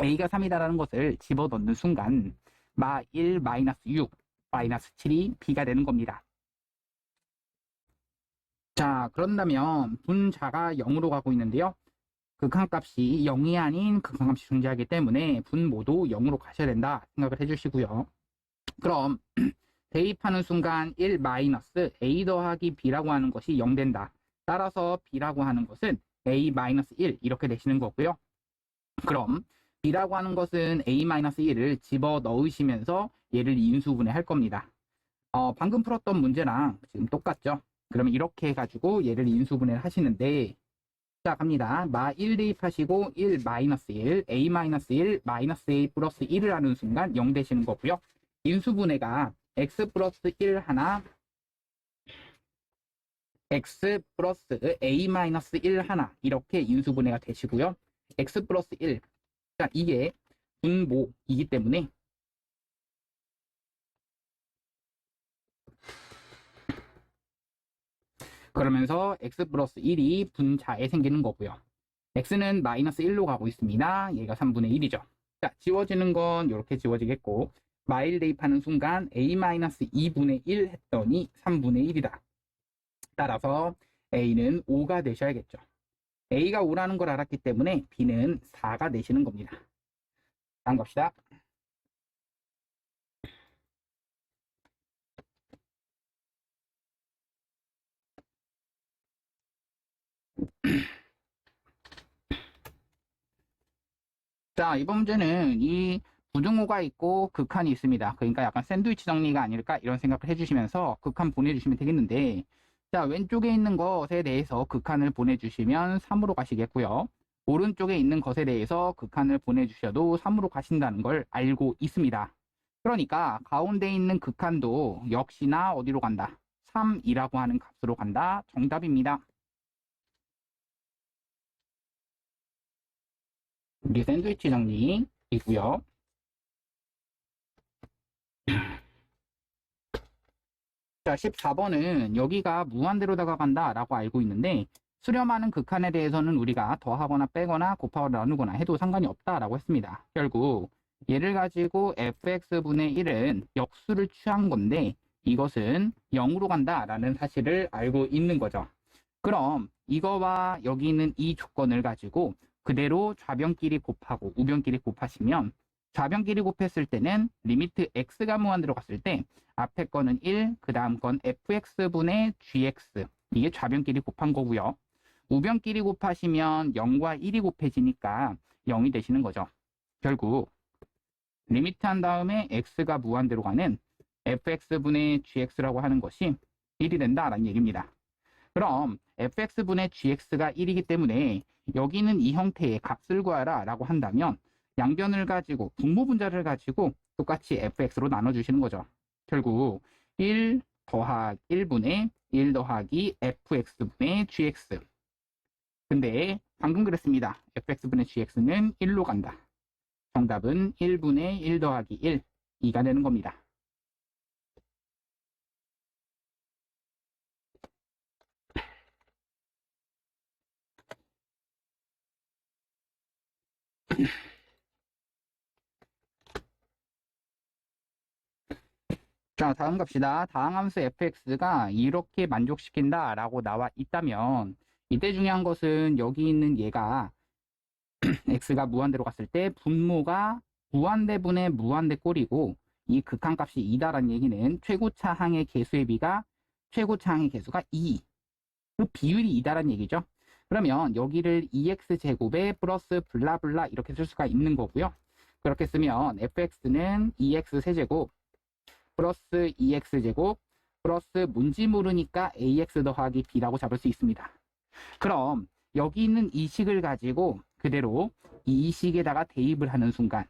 a가 3이다라는 것을 집어넣는 순간 마1, -6, -7이 b가 되는 겁니다. 자, 그런다면 분자가 0으로 가고 있는데요. 극한값이 0이 아닌 극한값이 존재하기 때문에 분모도 0으로 가셔야 된다 생각을 해주시고요. 그럼 대입하는 순간 1 마이너스 a 더하기 b라고 하는 것이 0 된다. 따라서 b라고 하는 것은 a 마이너스 1 이렇게 되시는 거고요. 그럼 b라고 하는 것은 a 마이너스 1을 집어 넣으시면서 얘를 인수분해할 겁니다. 방금 풀었던 문제랑 지금 똑같죠? 그러면 이렇게 해가지고 얘를 인수분해를 하시는데 자, 갑니다. 마1 대입하시고 1 마이너스 1, a 마이너스 1, 마이너스 a 플러스 1을 하는 순간 0 되시는 거고요. 인수분해가 x 플러스 1 하나, x 플러스 a 마이너스 1 하나 이렇게 인수분해가 되시고요. x 플러스 1. 자, 이게 분모이기 때문에 그러면서 x 플러스 1이 분자에 생기는 거고요. x는 마이너스 1로 가고 있습니다. 얘가 3분의 1이죠. 자, 지워지는 건 이렇게 지워지겠고 마일 대입하는 순간 a-2분의 1 했더니 3분의 1이다. 따라서 a는 5가 되셔야겠죠. a가 5라는 걸 알았기 때문에 b는 4가 되시는 겁니다. 다음 갑시다. 자, 이번 문제는 이 부등호가 있고 극한이 있습니다. 그러니까 약간 샌드위치 정리가 아닐까 이런 생각을 해주시면서 극한 보내주시면 되겠는데, 자, 왼쪽에 있는 것에 대해서 극한을 보내주시면 3으로 가시겠고요. 오른쪽에 있는 것에 대해서 극한을 보내주셔도 3으로 가신다는 걸 알고 있습니다. 그러니까 가운데 있는 극한도 역시나 어디로 간다? 3이라고 하는 값으로 간다. 정답입니다. 이게 샌드위치 정리이고요. 자, 14번은 여기가 무한대로 다가간다 라고 알고 있는데 수렴하는 극한에 대해서는 우리가 더하거나 빼거나 곱하거나 나누거나 해도 상관이 없다라고 했습니다. 결국 얘를 가지고 fx분의 1은 역수를 취한 건데 이것은 0으로 간다라는 사실을 알고 있는 거죠. 그럼 이거와 여기 있는 이 조건을 가지고 그대로 좌변끼리 곱하고 우변끼리 곱하시면 좌변끼리 곱했을 때는 리미트 x가 무한대로 갔을 때 앞에 거는 1, 그 다음 건 fx분의 gx 이게 좌변끼리 곱한 거고요. 우변끼리 곱하시면 0과 1이 곱해지니까 0이 되시는 거죠. 결국 리미트 한 다음에 x가 무한대로 가는 fx분의 gx라고 하는 것이 1이 된다라는 얘기입니다. 그럼 fx분의 gx가 1이기 때문에 여기는 이 형태의 값을 구하라 라고 한다면 양변을 가지고 분모분자를 가지고 똑같이 fx로 나눠주시는 거죠. 결국 1 더하기 1분의 1 더하기 fx분의 gx. 근데 방금 그랬습니다. fx분의 gx는 1로 간다. 정답은 1분의 1 더하기 1, 2가 되는 겁니다. 자, 다음 갑시다. 다항함수 fx가 이렇게 만족시킨다 라고 나와 있다면 이때 중요한 것은 여기 있는 얘가 x가 무한대로 갔을 때 분모가 무한대분의 무한대 꼴이고 이 극한값이 2다라는 얘기는 최고차항의 개수의 비가 최고차항의 개수가 2. 그 비율이 2다라는 얘기죠. 그러면 여기를 2x제곱에 플러스 블라블라 이렇게 쓸 수가 있는 거고요. 그렇게 쓰면 fx는 2x세제곱 플러스 2x제곱 플러스 뭔지 모르니까 ax 더하기 b라고 잡을 수 있습니다. 그럼 여기 있는 이 식을 가지고 그대로 이 식에다가 대입을 하는 순간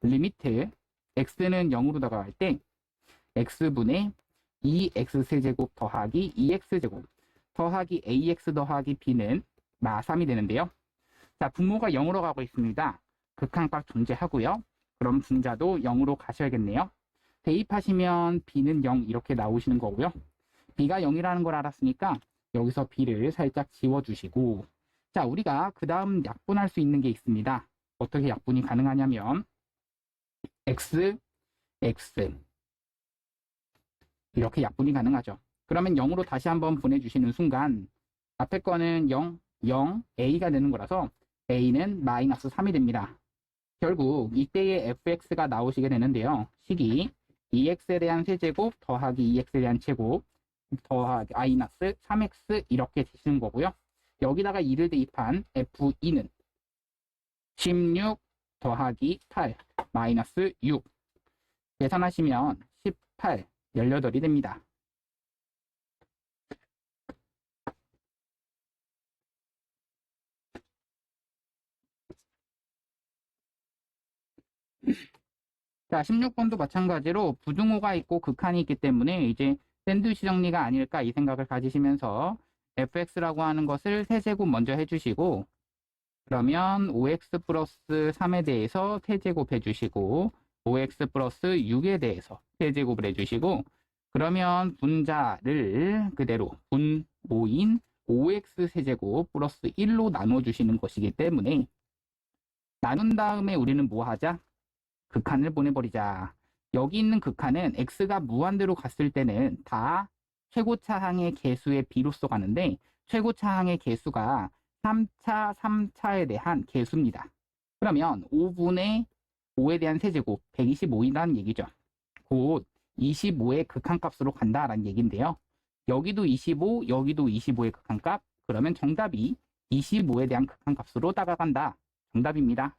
리미트 x는 0으로 다가갈 때 x분의 2x세제곱 더하기 2x제곱 더하기 ax 더하기 b는 마3이 되는데요. 자, 분모가 0으로 가고 있습니다. 극한값 존재하고요. 그럼 분자도 0으로 가셔야겠네요. 대입하시면 b는 0 이렇게 나오시는 거고요. b가 0이라는 걸 알았으니까 여기서 b를 살짝 지워주시고 자, 우리가 그 다음 약분할 수 있는 게 있습니다. 어떻게 약분이 가능하냐면 x, x 이렇게 약분이 가능하죠. 그러면 0으로 다시 한번 보내주시는 순간 앞에 거는 0, 0, a가 되는 거라서 a는 마이너스 3이 됩니다. 결국 이때의 fx가 나오시게 되는데요. 식이 2x에 대한 세제곱 더하기 2x에 대한 제곱 더하기 마이너스 3x 이렇게 되시는 거고요. 여기다가 2를 대입한 f2는 16 더하기 8 마이너스 6 계산하시면 18, 18이 됩니다. 자, 16번도 마찬가지로 부등호가 있고 극한이 있기 때문에 이제 샌드위치 정리가 아닐까 이 생각을 가지시면서 fx라고 하는 것을 세제곱 먼저 해주시고 그러면 5x 플러스 3에 대해서 세제곱 해주시고 5x 플러스 6에 대해서 세제곱을 해주시고 그러면 분자를 그대로 분 5인 5x 세제곱 플러스 1로 나눠주시는 것이기 때문에 나눈 다음에 우리는 뭐 하자? 극한을 보내버리자. 여기 있는 극한은 x가 무한대로 갔을 때는 다 최고차항의 개수의 비로서 가는데 최고차항의 개수가 3차에 대한 개수입니다. 그러면 5분의 5에 대한 세제곱 125이라는 얘기죠. 곧 25의 극한값으로 간다라는 얘기인데요. 여기도 25, 여기도 25의 극한값. 그러면 정답이 25에 대한 극한값으로 다가간다. 정답입니다.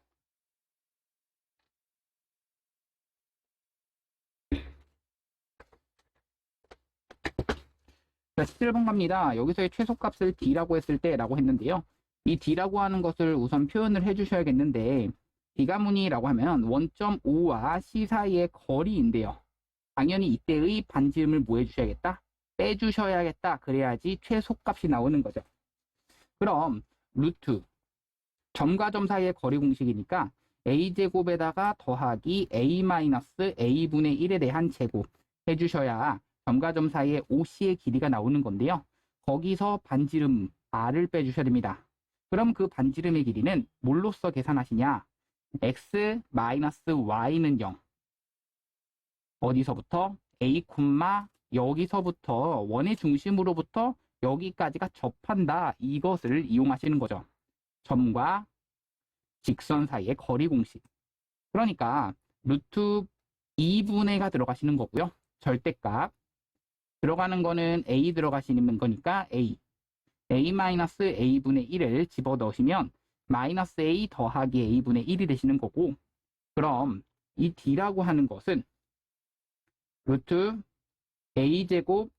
자, 17번 갑니다. 여기서의 최소값을 D라고 했을 때라고 했는데요. 이 D라고 하는 것을 우선 표현을 해주셔야겠는데 D가문이라고 하면 원점 O와 C 사이의 거리인데요. 당연히 이때의 반지름을 뭐 해주셔야겠다? 빼주셔야겠다. 그래야지 최소값이 나오는 거죠. 그럼 루트 점과 점 사이의 거리 공식이니까 a제곱에다가 더하기 a-a분의 1에 대한 제곱 해주셔야 점과 점 사이의 OC의 길이가 나오는 건데요. 거기서 반지름 r을 빼주셔야 됩니다. 그럼 그 반지름의 길이는 뭘로써 계산하시냐? x-y는 0. 어디서부터? a, 여기서부터 원의 중심으로부터 여기까지가 접한다. 이것을 이용하시는 거죠. 점과 직선 사이의 거리 공식. 그러니까 루트 2분의가 들어가시는 거고요. 절대값. 들어가는 거는 a 들어가시는 거니까 a-a분의 1을 집어넣으시면 마이너스 a 더하기 a분의 1이 되시는 거고 그럼 이 d라고 하는 것은 루트 a제곱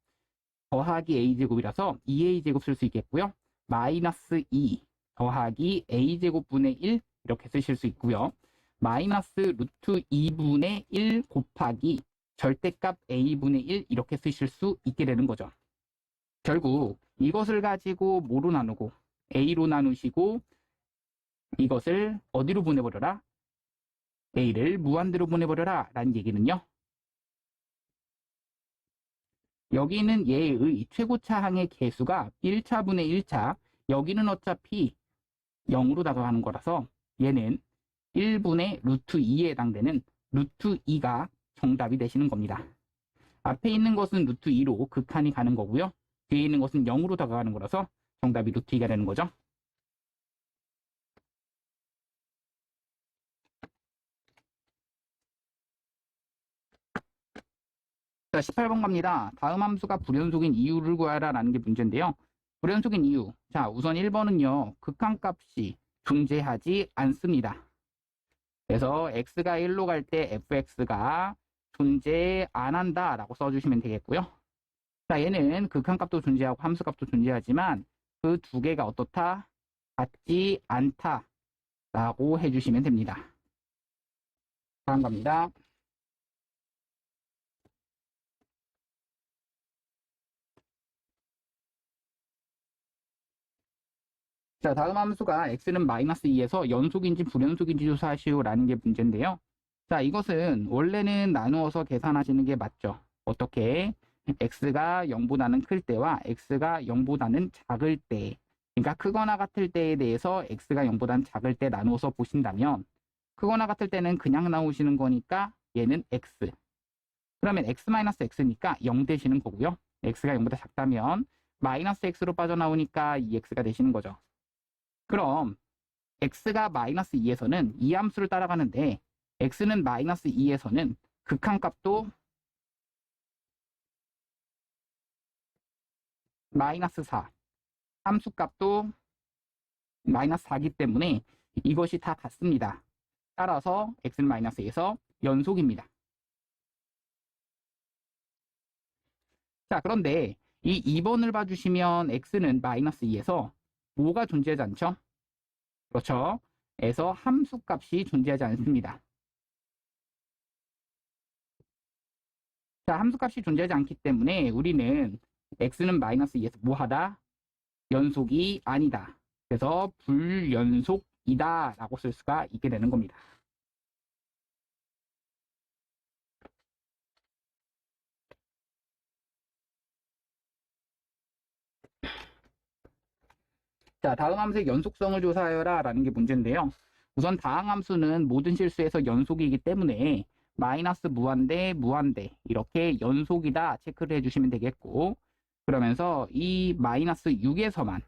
더하기 a제곱이라서 2a제곱 쓸 수 있겠고요. 마이너스 2 더하기 a제곱분의 1 이렇게 쓰실 수 있고요. 마이너스 루트 2분의 1 곱하기 절대값 a분의 1 이렇게 쓰실 수 있게 되는 거죠. 결국 이것을 가지고 뭐로 나누고 a로 나누시고 이것을 어디로 보내버려라? a를 무한대로 보내버려라 라는 얘기는요. 여기는 얘의 최고차항의 개수가 1차분의 1차 여기는 어차피 0으로 다가가는 거라서 얘는 1분의 루트 2에 해당되는 루트 2가 정답이 되시는 겁니다. 앞에 있는 것은 루트 2로 극한이 가는 거고요. 뒤에 있는 것은 0으로 다가가는 거라서 정답이 루트 2가 되는 거죠. 자, 18번 갑니다. 다음 함수가 불연속인 이유를 구하라 라는 게 문제인데요. 불연속인 이유. 자, 우선 1번은요. 극한값이 존재하지 않습니다. 그래서 x가 1로 갈 때 fx가 존재 안 한다 라고 써주시면 되겠고요. 자, 얘는 극한값도 존재하고 함수값도 존재하지만 그 두 개가 어떻다? 같지 않다 라고 해주시면 됩니다. 다음 갑니다. 자, 다음 함수가 x는 마이너스 2에서 연속인지 불연속인지 조사하시오 라는 게 문제인데요. 자, 이것은 원래는 나누어서 계산하시는 게 맞죠. 어떻게? x가 0보다는 클 때와 x가 0보다는 작을 때 그러니까 크거나 같을 때에 대해서 x가 0보다는 작을 때 나누어서 보신다면 크거나 같을 때는 그냥 나오시는 거니까 얘는 x 그러면 x-x니까 0 되시는 거고요. x가 0보다 작다면 마이너스 x로 빠져나오니까 2x가 되시는 거죠. 그럼 x가 마이너스 2에서는 이 함수를 따라가는데 x는 마이너스 2에서는 극한값도 마이너스 4 함수값도 마이너스 4이기 때문에 이것이 다 같습니다. 따라서 x는 마이너스 2에서 연속입니다. 자, 그런데 이 2번을 봐주시면 x는 마이너스 2에서 뭐가 존재하지 않죠? 그렇죠. 에서 함수값이 존재하지 않습니다. 자, 함수값이 존재하지 않기 때문에 우리는 x는 마이너스 2에서 무하다, 연속이 아니다. 그래서 불연속이다 라고 쓸 수가 있게 되는 겁니다. 자, 다음 함수의 연속성을 조사하여라 라는 게 문제인데요. 우선 다항함수는 모든 실수에서 연속이기 때문에 마이너스 무한대, 무한대 이렇게 연속이다 체크를 해주시면 되겠고, 그러면서 이 마이너스 6에서만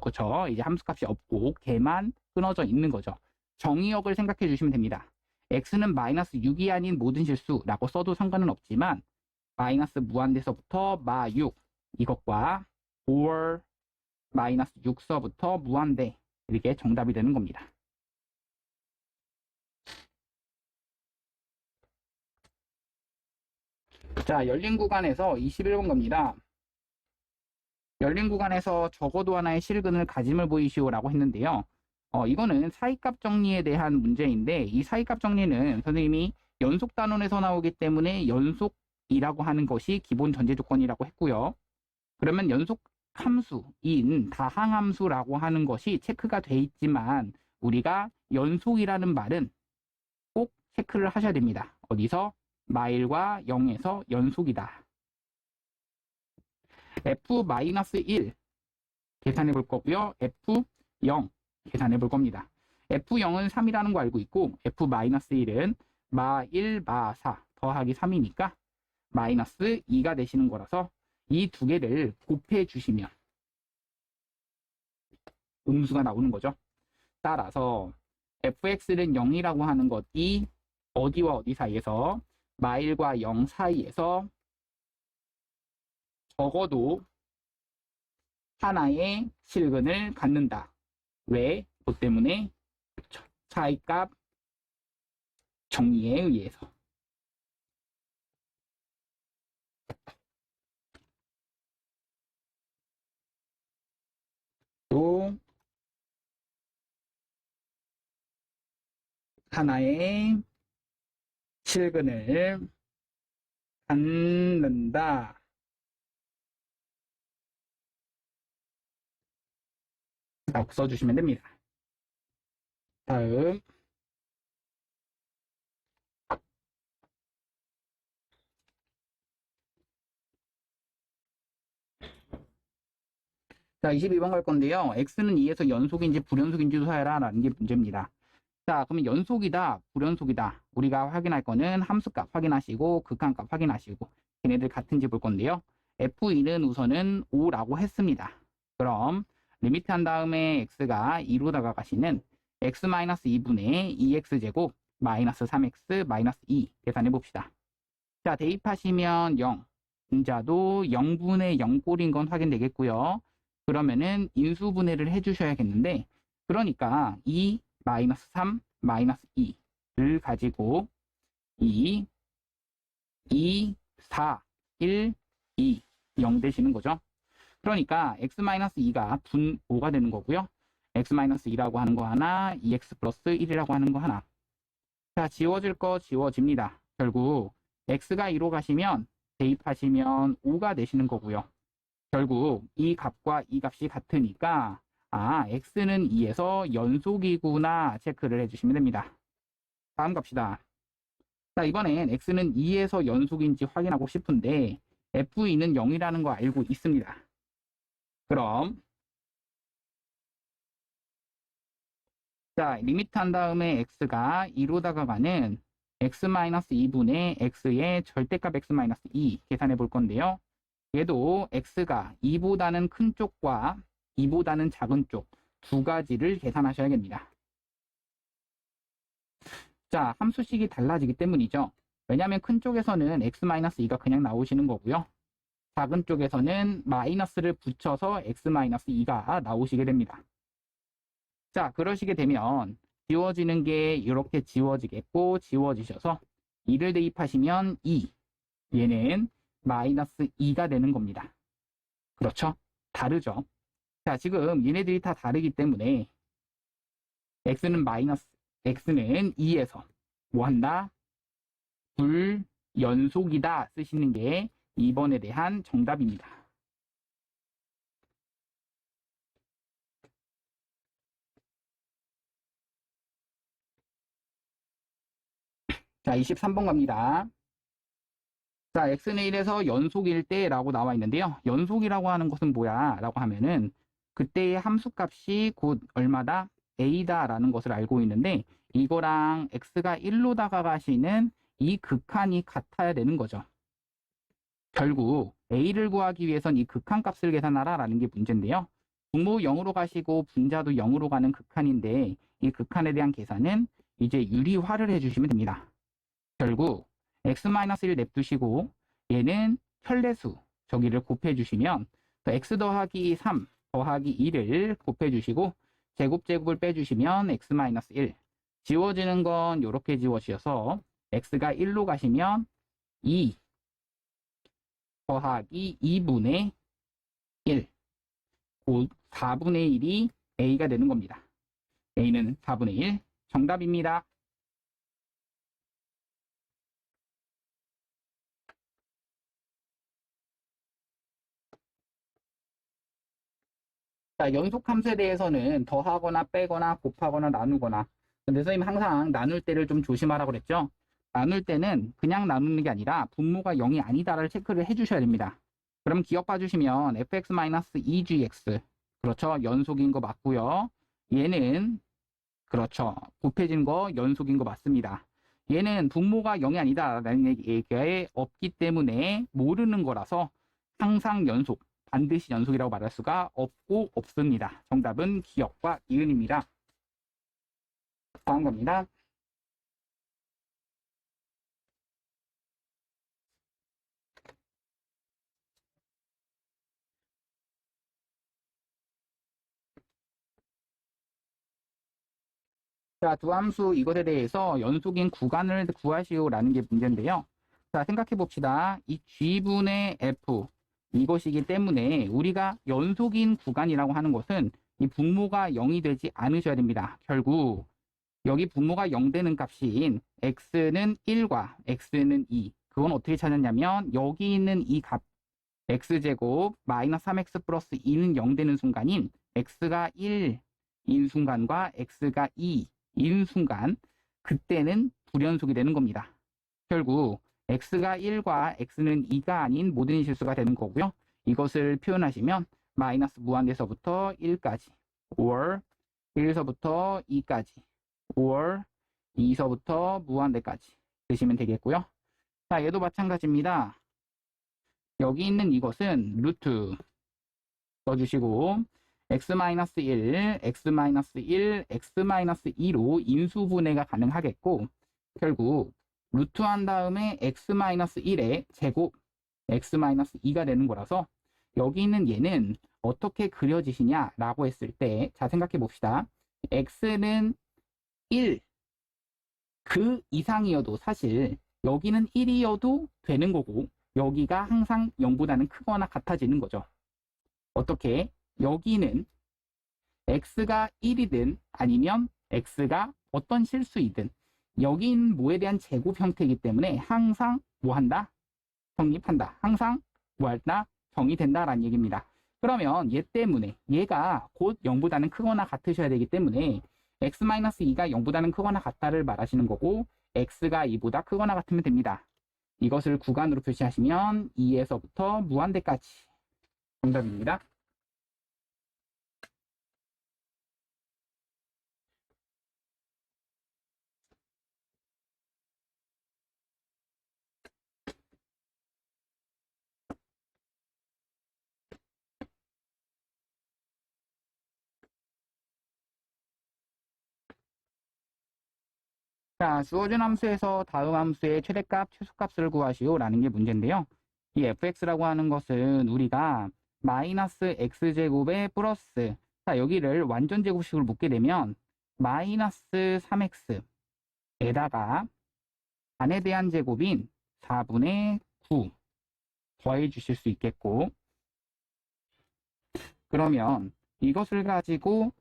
그렇죠. 이제 함수값이 없고 걔만 끊어져 있는 거죠. 정의역을 생각해 주시면 됩니다. x는 마이너스 6이 아닌 모든 실수라고 써도 상관은 없지만 마이너스 무한대서부터 마 6 이것과 or 마이너스 6서부터 무한대 이렇게 정답이 되는 겁니다. 자, 열린 구간에서 21번 겁니다. 열린 구간에서 적어도 하나의 실근을 가짐을 보이시오라고 했는데요. 이거는 사이값 정리에 대한 문제인데 이 사이값 정리는 선생님이 연속 단원에서 나오기 때문에 연속이라고 하는 것이 기본 전제 조건이라고 했고요. 그러면 연속 함수인 다항함수라고 하는 것이 체크가 돼 있지만 우리가 연속이라는 말은 꼭 체크를 하셔야 됩니다. 어디서? 마일과 0에서 연속이다. f-1 계산해 볼 거고요. f0 계산해 볼 겁니다. f0은 3이라는 거 알고 있고 f-1은 마1, 마4 더하기 3이니까 마이너스 2가 되시는 거라서 이 두 개를 곱해 주시면 음수가 나오는 거죠. 따라서 fx는 0이라고 하는 것이 어디와 어디 사이에서 마1과 0 사이에서 적어도 하나의 실근을 갖는다. 왜? 그 때문에 차이값 정리에 의해서. 또 하나의 실근을 갖는다. 라고 써주시면 됩니다. 다음 자 22번 갈 건데요. x는 2에서 연속인지 불연속인지 조사해라 라는 게 문제입니다. 자, 그러면 연속이다, 불연속이다. 우리가 확인할 거는 함수값 확인하시고 극한값 확인하시고 걔네들 같은지 볼 건데요. f2는 우선은 5라고 했습니다. 그럼 리미트 한 다음에 x가 2로 다가가시는 x-2분의 2x제곱 마이너스 3x 마이너스 2 계산해 봅시다. 자, 대입하시면 0. 분자도 0분의 0꼴인 건 확인되겠고요. 그러면은 인수분해를 해주셔야겠는데 그러니까 2 마이너스 3 마이너스 2를 가지고 2 4 1 2 0 되시는 거죠. 그러니까 x-2가 분 5가 되는 거고요. x-2라고 하는 거 하나, 2x 플러스 1이라고 하는 거 하나. 자, 지워질 거 지워집니다. 결국 x가 2로 가시면 대입하시면 5가 되시는 거고요. 결국 이 값과 이 값이 같으니까 x는 2에서 연속이구나 체크를 해주시면 됩니다. 다음 갑시다. 자, 이번엔 x는 2에서 연속인지 확인하고 싶은데 f2는 0이라는 거 알고 있습니다. 그럼 자, 리미트 한 다음에 x가 2로 다가가는 x-2분의 x의 절대값 x-2 계산해 볼 건데요. 얘도 x가 2보다는 큰 쪽과 2보다는 작은 쪽 두 가지를 계산하셔야겠습니다. 자, 함수식이 달라지기 때문이죠. 왜냐하면 큰 쪽에서는 x-2가 그냥 나오시는 거고요. 작은 쪽에서는 마이너스를 붙여서 x-2가 나오시게 됩니다. 자, 그러시게 되면 지워지는 게 이렇게 지워지겠고 지워지셔서 2를 대입하시면 2. 얘는 마이너스 2가 되는 겁니다. 그렇죠? 다르죠? 자, 지금 얘네들이 다 다르기 때문에 x는 2에서 뭐 한다? 연속이다 쓰시는 게 2번에 대한 정답입니다. 자, 23번 갑니다. 자, x는 1에서 연속일 때라고 나와 있는데요. 연속이라고 하는 것은 뭐야? 라고 하면은 그때의 함수값이 곧 얼마다? a다라는 것을 알고 있는데 이거랑 x가 1로 다가가시는 이 극한이 같아야 되는 거죠. 결국 a를 구하기 위해선 이 극한값을 계산하라 라는 게 문제인데요. 분모 0으로 가시고 분자도 0으로 가는 극한인데 이 극한에 대한 계산은 이제 유리화를 해주시면 됩니다. 결국 x-1 냅두시고 얘는 편례수 저기를 곱해주시면 x 더하기 3 더하기 2를 곱해주시고 제곱을 빼주시면 x-1 지워지는 건 이렇게 지워지셔서 x가 1로 가시면 2 더하기 2분의 1 곧 4분의 1이 a가 되는 겁니다. a는 4분의 1 정답입니다. 자, 연속함수에 대해서는 더하거나 빼거나 곱하거나 나누거나 근데 선생님 항상 나눌 때를 좀 조심하라고 그랬죠? 나눌 때는 그냥 나누는 게 아니라 분모가 0이 아니다를 체크를 해주셔야 됩니다. 그럼 기억 봐주시면 fx-2gx 그렇죠? 연속인 거 맞고요. 얘는 그렇죠. 곱해진 거 연속인 거 맞습니다. 얘는 분모가 0이 아니다라는 얘기가 없기 때문에 모르는 거라서 항상 연속, 반드시 연속이라고 말할 수가 없고 없습니다. 정답은 기억과 이은입니다. 다음 겁니다. 자, 두 함수 이것에 대해서 연속인 구간을 구하시오라는 게 문제인데요. 자, 생각해 봅시다. 이 G분의 F 이것이기 때문에 우리가 연속인 구간이라고 하는 것은 이 분모가 0이 되지 않으셔야 됩니다. 결국 여기 분모가 0 되는 값인 x는 1과 x는 2 그건 어떻게 찾았냐면 여기 있는 이 값 x제곱 마이너스 3x 플러스 2는 0 되는 순간인 x가 1인 순간과 x가 2인 순간 그때는 불연속이 되는 겁니다. 결국 x가 1과 x는 2가 아닌 모든 실수가 되는 거고요. 이것을 표현하시면 마이너스 무한대서부터 1까지 or 1서부터 2까지 or 2서부터 무한대까지 쓰시면 되겠고요. 자, 얘도 마찬가지입니다. 여기 있는 이것은 루트 써주시고 x-1, x-1, x-2로 인수분해가 가능하겠고 결국 루트한 다음에 x-1의 제곱 x-2가 되는 거라서 여기 있는 얘는 어떻게 그려지시냐라고 했을 때 자 생각해 봅시다. x는 1, 그 이상이어도 사실 여기는 1이어도 되는 거고 여기가 항상 0보다는 크거나 같아지는 거죠. 어떻게? 여기는 x가 1이든 아니면 x가 어떤 실수이든 여기 있는 뭐에 대한 제곱 형태이기 때문에 항상 뭐 한다? 성립한다. 항상 뭐 한다? 정의된다라는 얘기입니다. 그러면 얘 때문에 얘가 곧 0보다는 크거나 같으셔야 되기 때문에 x-2가 0보다는 크거나 같다를 말하시는 거고 x가 2보다 크거나 같으면 됩니다. 이것을 구간으로 표시하시면 2에서부터 무한대까지 정답입니다. 자, 주어진 함수에서 다음 함수의 최대값, 최소값을 구하시오라는 게 문제인데요. 이 fx라고 하는 것은 우리가 마이너스 x제곱에 플러스 자, 여기를 완전 제곱식으로 묶게 되면 마이너스 3x에다가 반에 대한 제곱인 4분의 9 더해 주실 수 있겠고 그러면 이것을 가지고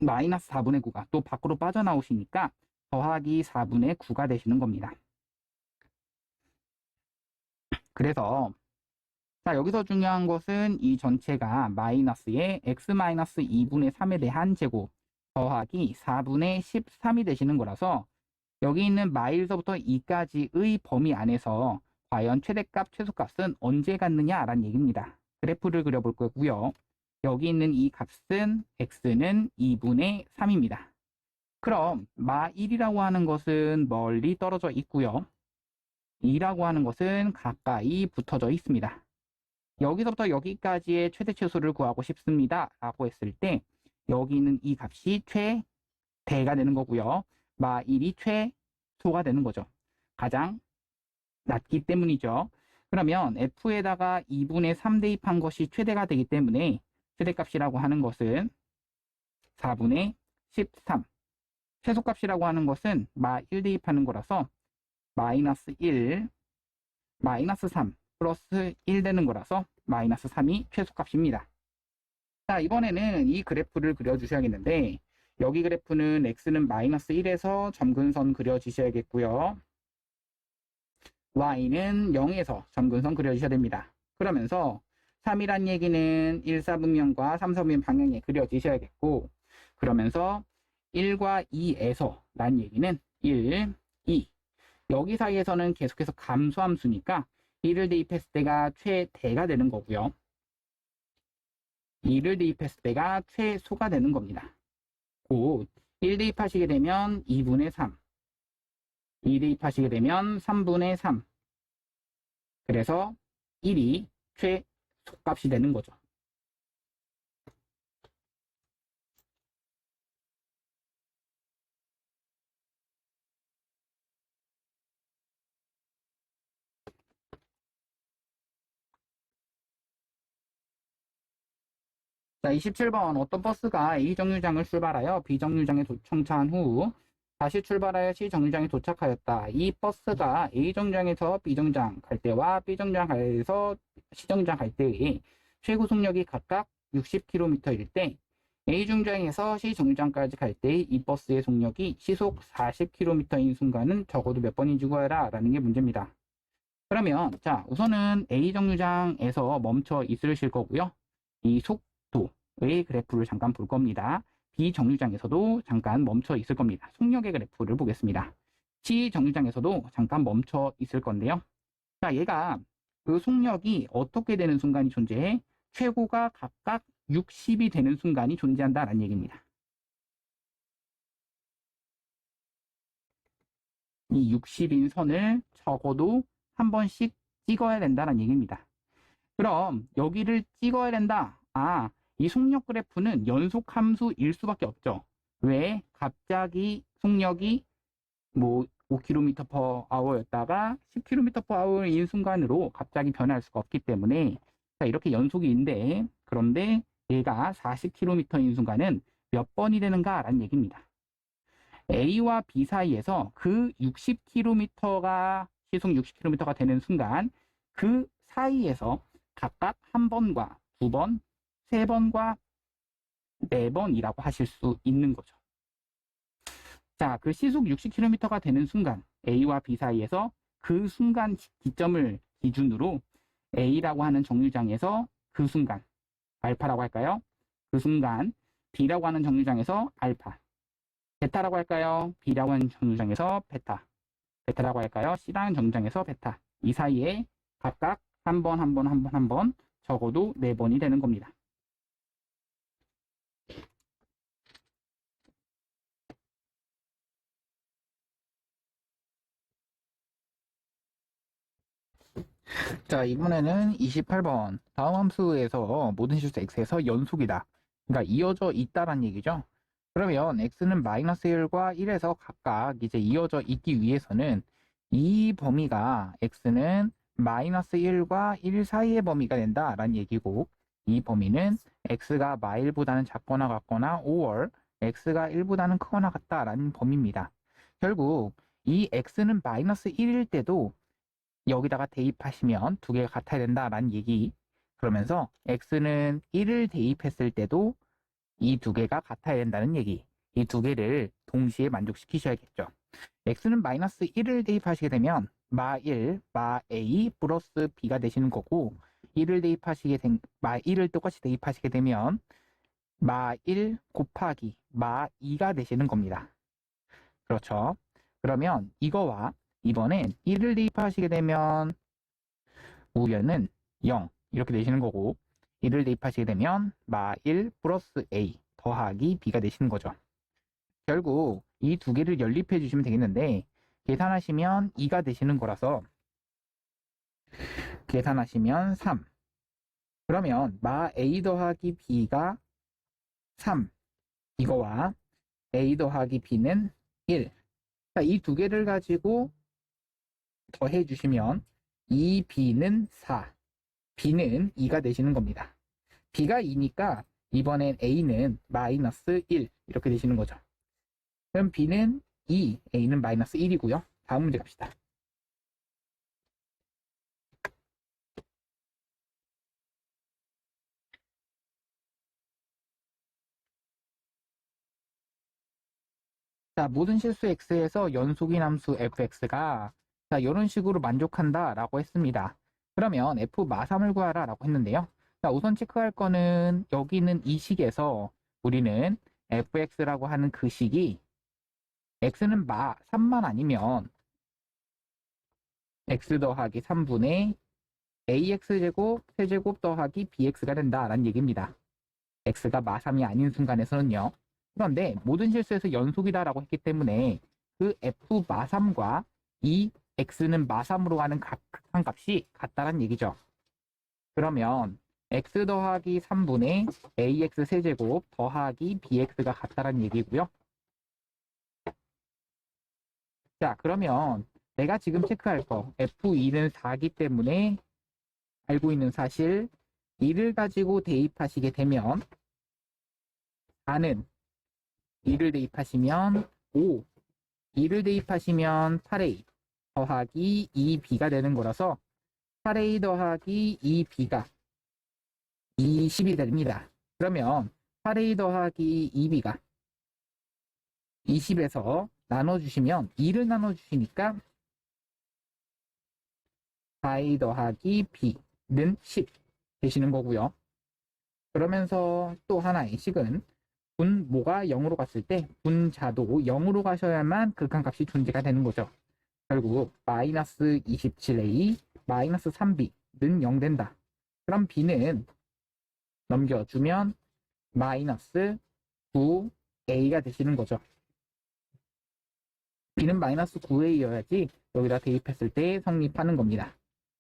마이너스 4분의 9가 또 밖으로 빠져나오시니까 더하기 4분의 9가 되시는 겁니다. 그래서 자, 여기서 중요한 것은 이 전체가 마이너스의 x-2분의 3에 대한 제곱 더하기 4분의 13이 되시는 거라서 여기 있는 마일서부터 2까지의 범위 안에서 과연 최대값, 최소값은 언제 같느냐라는 얘기입니다. 그래프를 그려볼 거고요. 여기 있는 이 값은 x는 2분의 3입니다. 그럼 마 1이라고 하는 것은 멀리 떨어져 있고요. 2라고 하는 것은 가까이 붙어져 있습니다. 여기서부터 여기까지의 최대 최소를 구하고 싶습니다. 라고 했을 때 여기 있는 이 값이 최대가 되는 거고요. 마 1이 최소가 되는 거죠. 가장 낮기 때문이죠. 그러면 f에다가 2분의 3 대입한 것이 최대가 되기 때문에 최대값이라고 하는 것은 4분의 13. 최소값이라고 하는 것은 마 1 대입하는 거라서 마이너스 1, 마이너스 3 플러스 1 되는 거라서 마이너스 3이 최소값입니다. 자, 이번에는 이 그래프를 그려주셔야겠는데 여기 그래프는 x는 마이너스 1에서 점근선 그려주셔야겠고요. y는 0에서 점근선 그려주셔야 됩니다. 그러면서 3이란 얘기는 1, 4분면과 3, 4분면 방향에 그려주셔야겠고 그러면서 1과 2에서 란 얘기는 1, 2 여기 사이에서는 계속해서 감소함수니까 1을 대입했을 때가 최대가 되는 거고요. 2를 대입했을 때가 최소가 되는 겁니다. 곧 1 대입하시게 되면 2분의 3, 2 대입하시게 되면 3분의 3. 그래서 1이 최소값이 되는 거죠. 자, 27번 어떤 버스가 A 정류장을 출발하여 B 정류장에 정차한 후 다시 출발하여 C 정류장에 도착하였다. 이 버스가 A 정류장에서 B 정류장 갈 때와 B 정류장에서 C 정류장 갈 때의 최고 속력이 각각 60km일 때 A 정류장에서 C 정류장까지 갈 때 이 버스의 속력이 시속 40km인 순간은 적어도 몇 번인지 구해라 라는 게 문제입니다. 그러면 자, 우선은 A 정류장에서 멈춰 있으실 거고요. 이 속도의 그래프를 잠깐 볼 겁니다. B 정류장에서도 잠깐 멈춰 있을 겁니다. 속력의 그래프를 보겠습니다. C 정류장에서도 잠깐 멈춰 있을 건데요. 자, 얘가 그 속력이 어떻게 되는 순간이 존재해? 최고가 각각 60이 되는 순간이 존재한다라는 얘기입니다. 이 60인 선을 적어도 한 번씩 찍어야 된다는 얘기입니다. 그럼 여기를 찍어야 된다. 아, 이 속력 그래프는 연속 함수일 수밖에 없죠. 왜? 갑자기 속력이 뭐 5km/h였다가 10km/h인 순간으로 갑자기 변할 수가 없기 때문에 자, 이렇게 연속인데 그런데 얘가 40km인 순간은 몇 번이 되는가라는 얘기입니다. A와 B 사이에서 그 60km가 시속 60km가 되는 순간 그 사이에서 각각 한 번과 두 번, 세 번과 네 번이라고 하실 수 있는 거죠. 자, 그 시속 60km가 되는 순간 A와 B 사이에서 그 순간 기점을 기준으로 A라고 하는 정류장에서 그 순간 알파라고 할까요? 그 순간 B라고 하는 정류장에서 알파, 베타라고 할까요? B라고 하는 정류장에서 베타, 베타라고 할까요? C라는 정류장에서 베타. 이 사이에 각각 한 번, 한 번, 한 번, 한 번 적어도 4번이 되는 겁니다. 자, 이번에는 28번. 다음 함수에서 모든 실수 x에서 연속이다. 그러니까 이어져 있다란 얘기죠. 그러면 x는 마이너스 1과 1에서 각각 이제 이어져 있기 위해서는 이 범위가 x는 마이너스 1과 1 사이의 범위가 된다라는 얘기고 이 범위는 x가 마일보다는 작거나 같거나 5월 x가 1보다는 크거나 같다라는 범위입니다. 결국 이 x는 마이너스 1일 때도 여기다가 대입하시면 두 개가 같아야 된다라는 얘기. 그러면서 x는 1을 대입했을 때도 이 두 개가 같아야 된다는 얘기. 이 두 개를 동시에 만족시키셔야겠죠. x는 마이너스 1을 대입하시게 되면 마 1, 마 A 플러스 B가 되시는 거고 1을 대입하시게 된, 마 1을 똑같이 대입하시게 되면 마 1 곱하기 마 2가 되시는 겁니다. 그렇죠. 그러면 이거와 이번엔 1을 대입하시게 되면 우변은 0 이렇게 되시는 거고 1을 대입하시게 되면 마 1 플러스 A 더하기 B가 되시는 거죠. 결국 이 두 개를 연립해 주시면 되겠는데 계산하시면 2가 되시는 거라서 계산하시면 3. 그러면 마 A 더하기 B가 3. 이거와 A 더하기 B는 1. 이 두 개를 가지고 더해 주시면 2B는 4. B는 2가 되시는 겁니다. B가 2니까 이번엔 A는 마이너스 1 이렇게 되시는 거죠. 그럼 B는 2, A는 마이너스 1이고요. 다음 문제 갑시다. 자, 모든 실수 x에서 연속인 함수 fx가 자, 이런 식으로 만족한다라고 했습니다. 그러면 f 마3을 구하라라고 했는데요. 자, 우선 체크할 거는 여기 있는 이 식에서 우리는 fx라고 하는 그 식이 x는 마3만 아니면 x 더하기 3분의 ax제곱 세제곱 더하기 bx가 된다라는 얘기입니다. x가 마3이 아닌 순간에서는요. 그런데 모든 실수에서 연속이다라고 했기 때문에 그 f 마3과 이 x는 마3으로 가는 각한값이 같다는 얘기죠. 그러면 x 더하기 3분의 ax 세제곱 더하기 bx가 같다는 얘기고요. 자, 그러면 내가 지금 체크할 거 f2는 4기 때문에 알고 있는 사실 2를 가지고 대입하시게 되면 4는 2를 대입하시면 5, 2를 대입하시면 8a 더하기 2b가 되는 거라서 8a 더하기 2b가 20이 됩니다. 그러면 8a 더하기 2b가 20에서 나눠주시면 2를 나눠주시니까 4a 더하기 b는 10 되시는 거고요. 그러면서 또 하나의 식은 분모가 0으로 갔을 때 분자도 0으로 가셔야만 극한값이 존재가 되는 거죠. 결국 마이너스 27a 마이너스 3b는 0 된다. 그럼 b는 넘겨주면 마이너스 9a가 되시는 거죠. b는 마이너스 9a여야지 여기다 대입했을 때 성립하는 겁니다.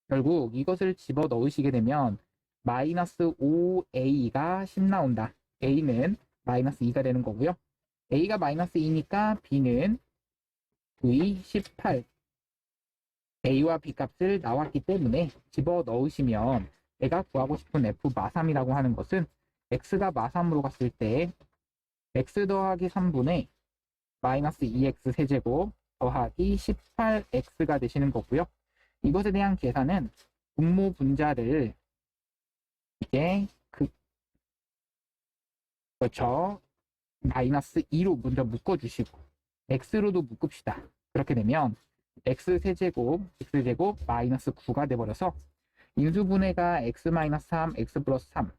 결국 이것을 집어 넣으시게 되면 마이너스 5a가 10 나온다. a는 마이너스 2가 되는 거고요. a가 마이너스 2니까 b는 v 18. a와 b 값을 나왔기 때문에 집어 넣으시면 내가 구하고 싶은 f 마3이라고 하는 것은 x가 마3으로 갔을 때 x 더하기 3분의 마이너스 2x 세제곱 더하기 18x가 되시는 거고요. 이것에 대한 계산은 분모 분자를 이제 그렇죠. 마이너스 2로 먼저 묶어주시고 x로도 묶읍시다. 그렇게 되면 x세제곱 마이너스 9가 돼버려서 인수분해가 x 마이너스 3, x 플러스 3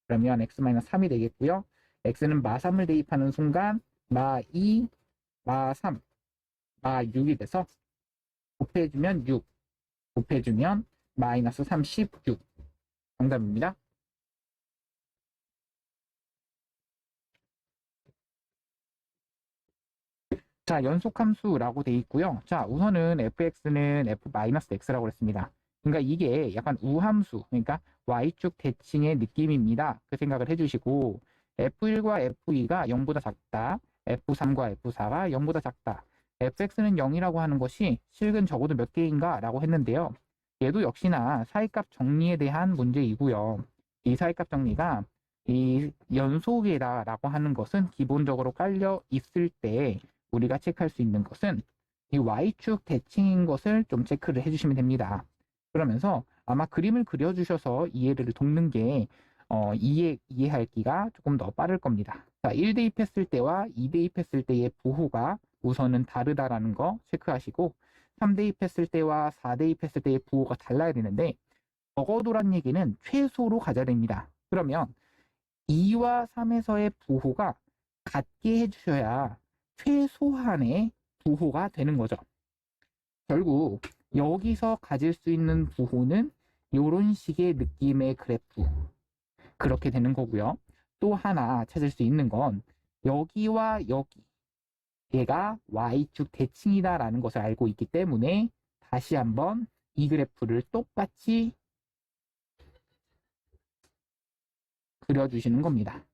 그러면 x 마이너스 3이 되겠고요. x는 마3을 대입하는 순간 마2, 마3, 마6이 돼서 곱해주면 6, 곱해주면 마이너스 36 정답입니다. 자, 연속함수라고 돼 있고요. 자, 우선은 fx는 f-x라고 했습니다. 그러니까 이게 약간 우함수, 그러니까 y축 대칭의 느낌입니다. 그 생각을 해주시고 f1과 f2가 0보다 작다. f3과 f4가 0보다 작다. fx는 0이라고 하는 것이 실근 적어도 몇 개인가 라고 했는데요. 얘도 역시나 사이값 정리에 대한 문제이고요. 이 사이값 정리가 이 연속이다라고 하는 것은 기본적으로 깔려 있을 때 우리가 체크할 수 있는 것은 이 y축 대칭인 것을 좀 체크를 해주시면 됩니다. 그러면서 아마 그림을 그려주셔서 이해를 돕는 게 이해하기가 조금 더 빠를 겁니다. 자, 1 대입했을 때와 2 대입했을 때의 부호가 우선은 다르다라는 거 체크하시고 3 대입했을 때와 4 대입했을 때의 부호가 달라야 되는데 적어도란 얘기는 최소로 가져야 됩니다. 그러면 2와 3에서의 부호가 같게 해주셔야 최소한의 부호가 되는 거죠. 결국 여기서 가질 수 있는 부호는 이런 식의 느낌의 그래프 그렇게 되는 거고요. 또 하나 찾을 수 있는 건 여기와 여기 얘가 y축 대칭이다라는 것을 알고 있기 때문에 다시 한번 이 그래프를 똑같이 그려주시는 겁니다.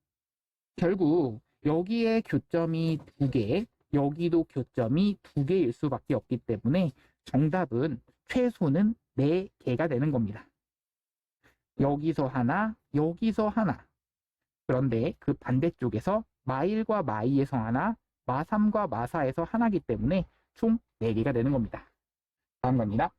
결국 여기에 교점이 2개, 여기도 교점이 2개일 수밖에 없기 때문에 정답은 최소는 4개가 되는 겁니다. 여기서 하나, 여기서 하나. 그런데 그 반대쪽에서 마1과 마2에서 하나, 마3과 마4에서 하나이기 때문에 총 4개가 되는 겁니다. 다음 겁니다.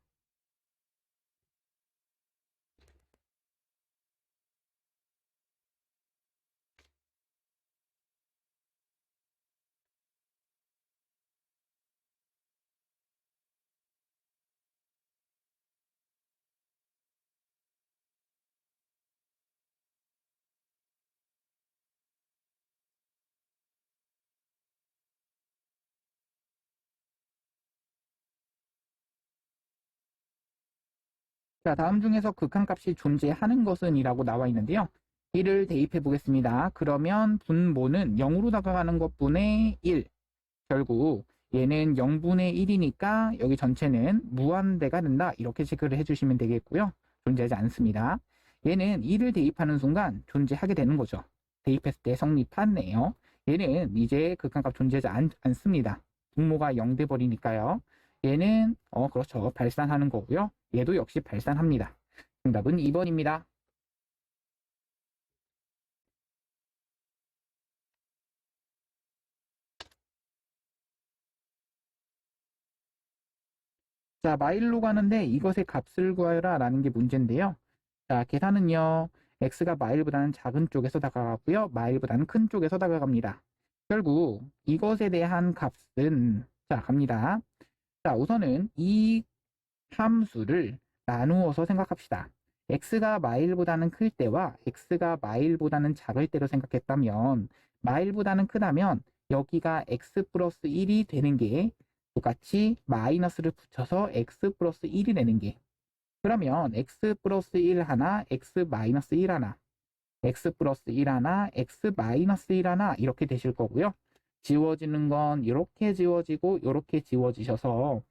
자, 다음 중에서 극한값이 존재하는 것은 이라고 나와 있는데요. 이를 대입해 보겠습니다. 그러면 분모는 0으로 다가가는 것분의 1. 결국 얘는 0분의 1이니까 여기 전체는 무한대가 된다. 이렇게 체크를 해주시면 되겠고요. 존재하지 않습니다. 얘는 1을 대입하는 순간 존재하게 되는 거죠. 대입했을 때 성립하네요. 얘는 이제 극한값 존재하지 않습니다. 분모가 0 돼 버리니까요. 얘는 그렇죠. 발산하는 거고요. 얘도 역시 발산합니다. 정답은 2번입니다. 자, 마일로 가는데 이것의 값을 구하여라 라는 게 문제인데요. 자, 계산은요. x가 마일보다는 작은 쪽에서 다가가고요. 마일보다는 큰 쪽에서 다가갑니다. 결국 이것에 대한 값은 자, 갑니다. 자, 우선은 이 함수를 나누어서 생각합시다. x가 마일보다는 클 때와 x가 마일보다는 작을 때로 생각했다면 마일보다는 크다면 여기가 x 플러스 1이 되는 게 똑같이 마이너스를 붙여서 x 플러스 1이 되는 게 그러면 x 플러스 1 하나, x 마이너스 1 하나, x 플러스 1 하나, x 마이너스 1 하나 이렇게 되실 거고요. 지워지는 건 이렇게 지워지고 이렇게 지워지셔서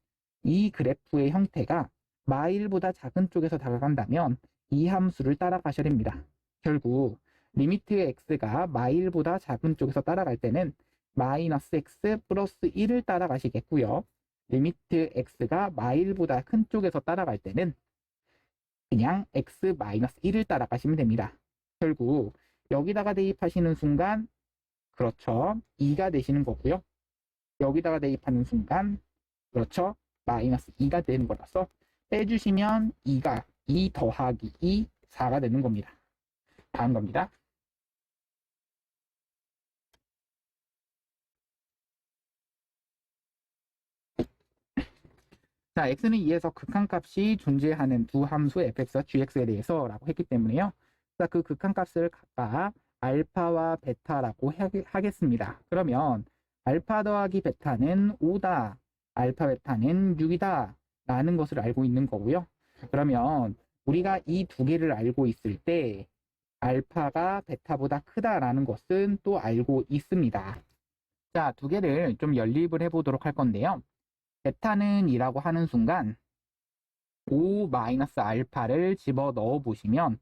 이 그래프의 형태가 마일보다 작은 쪽에서 다가간다면 이 함수를 따라가셔야 됩니다. 결국 리미트 x가 마일보다 작은 쪽에서 따라갈 때는 마이너스 x 플러스 1을 따라가시겠고요. 리미트 x가 마일보다 큰 쪽에서 따라갈 때는 그냥 x 마이너스 1을 따라가시면 됩니다. 결국 여기다가 대입하시는 순간 그렇죠. 2가 되시는 거고요. 여기다가 대입하는 순간 그렇죠. 마이너스 2가 되는 거라서 빼주시면 2가 2 더하기 2, 4가 되는 겁니다. 다음 겁니다. 자, x는 2에서 극한값이 존재하는 두 함수 fx와 gx에 대해서 라고 했기 때문에요. 자, 그 극한값을 각각 알파와 베타라고 하겠습니다. 그러면 알파 더하기 베타는 5다. 알파 베타는 6이다. 라는 것을 알고 있는 거고요. 그러면 우리가 이 두 개를 알고 있을 때 알파가 베타보다 크다라는 것은 또 알고 있습니다. 자, 두 개를 좀 연립을 해보도록 할 건데요. 베타는 2라고 하는 순간 5-알파를 집어 넣어 보시면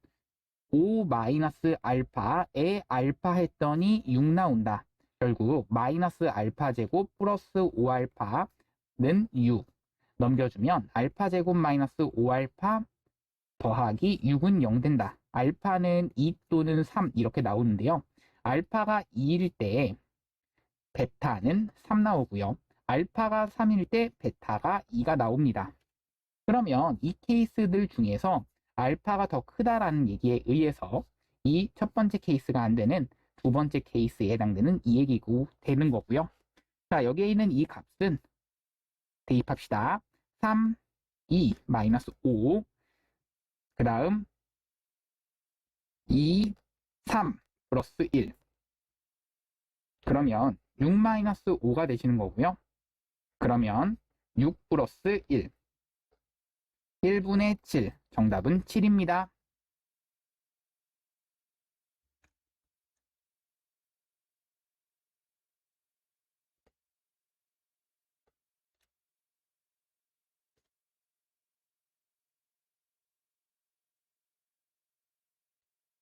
5-알파에 알파 했더니 6 나온다. 결국 마이너스 알파 제곱 플러스 5알파는 6 넘겨주면 알파 제곱 마이너스 5알파 더하기 6은 0 된다. 알파는 2 또는 3 이렇게 나오는데요. 알파가 2일 때 베타는 3 나오고요. 알파가 3일 때 베타가 2가 나옵니다. 그러면 이 케이스들 중에서 알파가 더 크다라는 얘기에 의해서 이 첫 번째 케이스가 안 되는 두 번째 케이스에 해당되는 이 얘기고 되는 거고요. 자, 여기에 있는 이 값은 대입합시다. 3, 2, 마이너스 5, 그 다음 2, 3, 플러스 1. 그러면 6 마이너스 5가 되시는 거고요. 그러면 6 플러스 1, 1분의 7. 정답은 7입니다.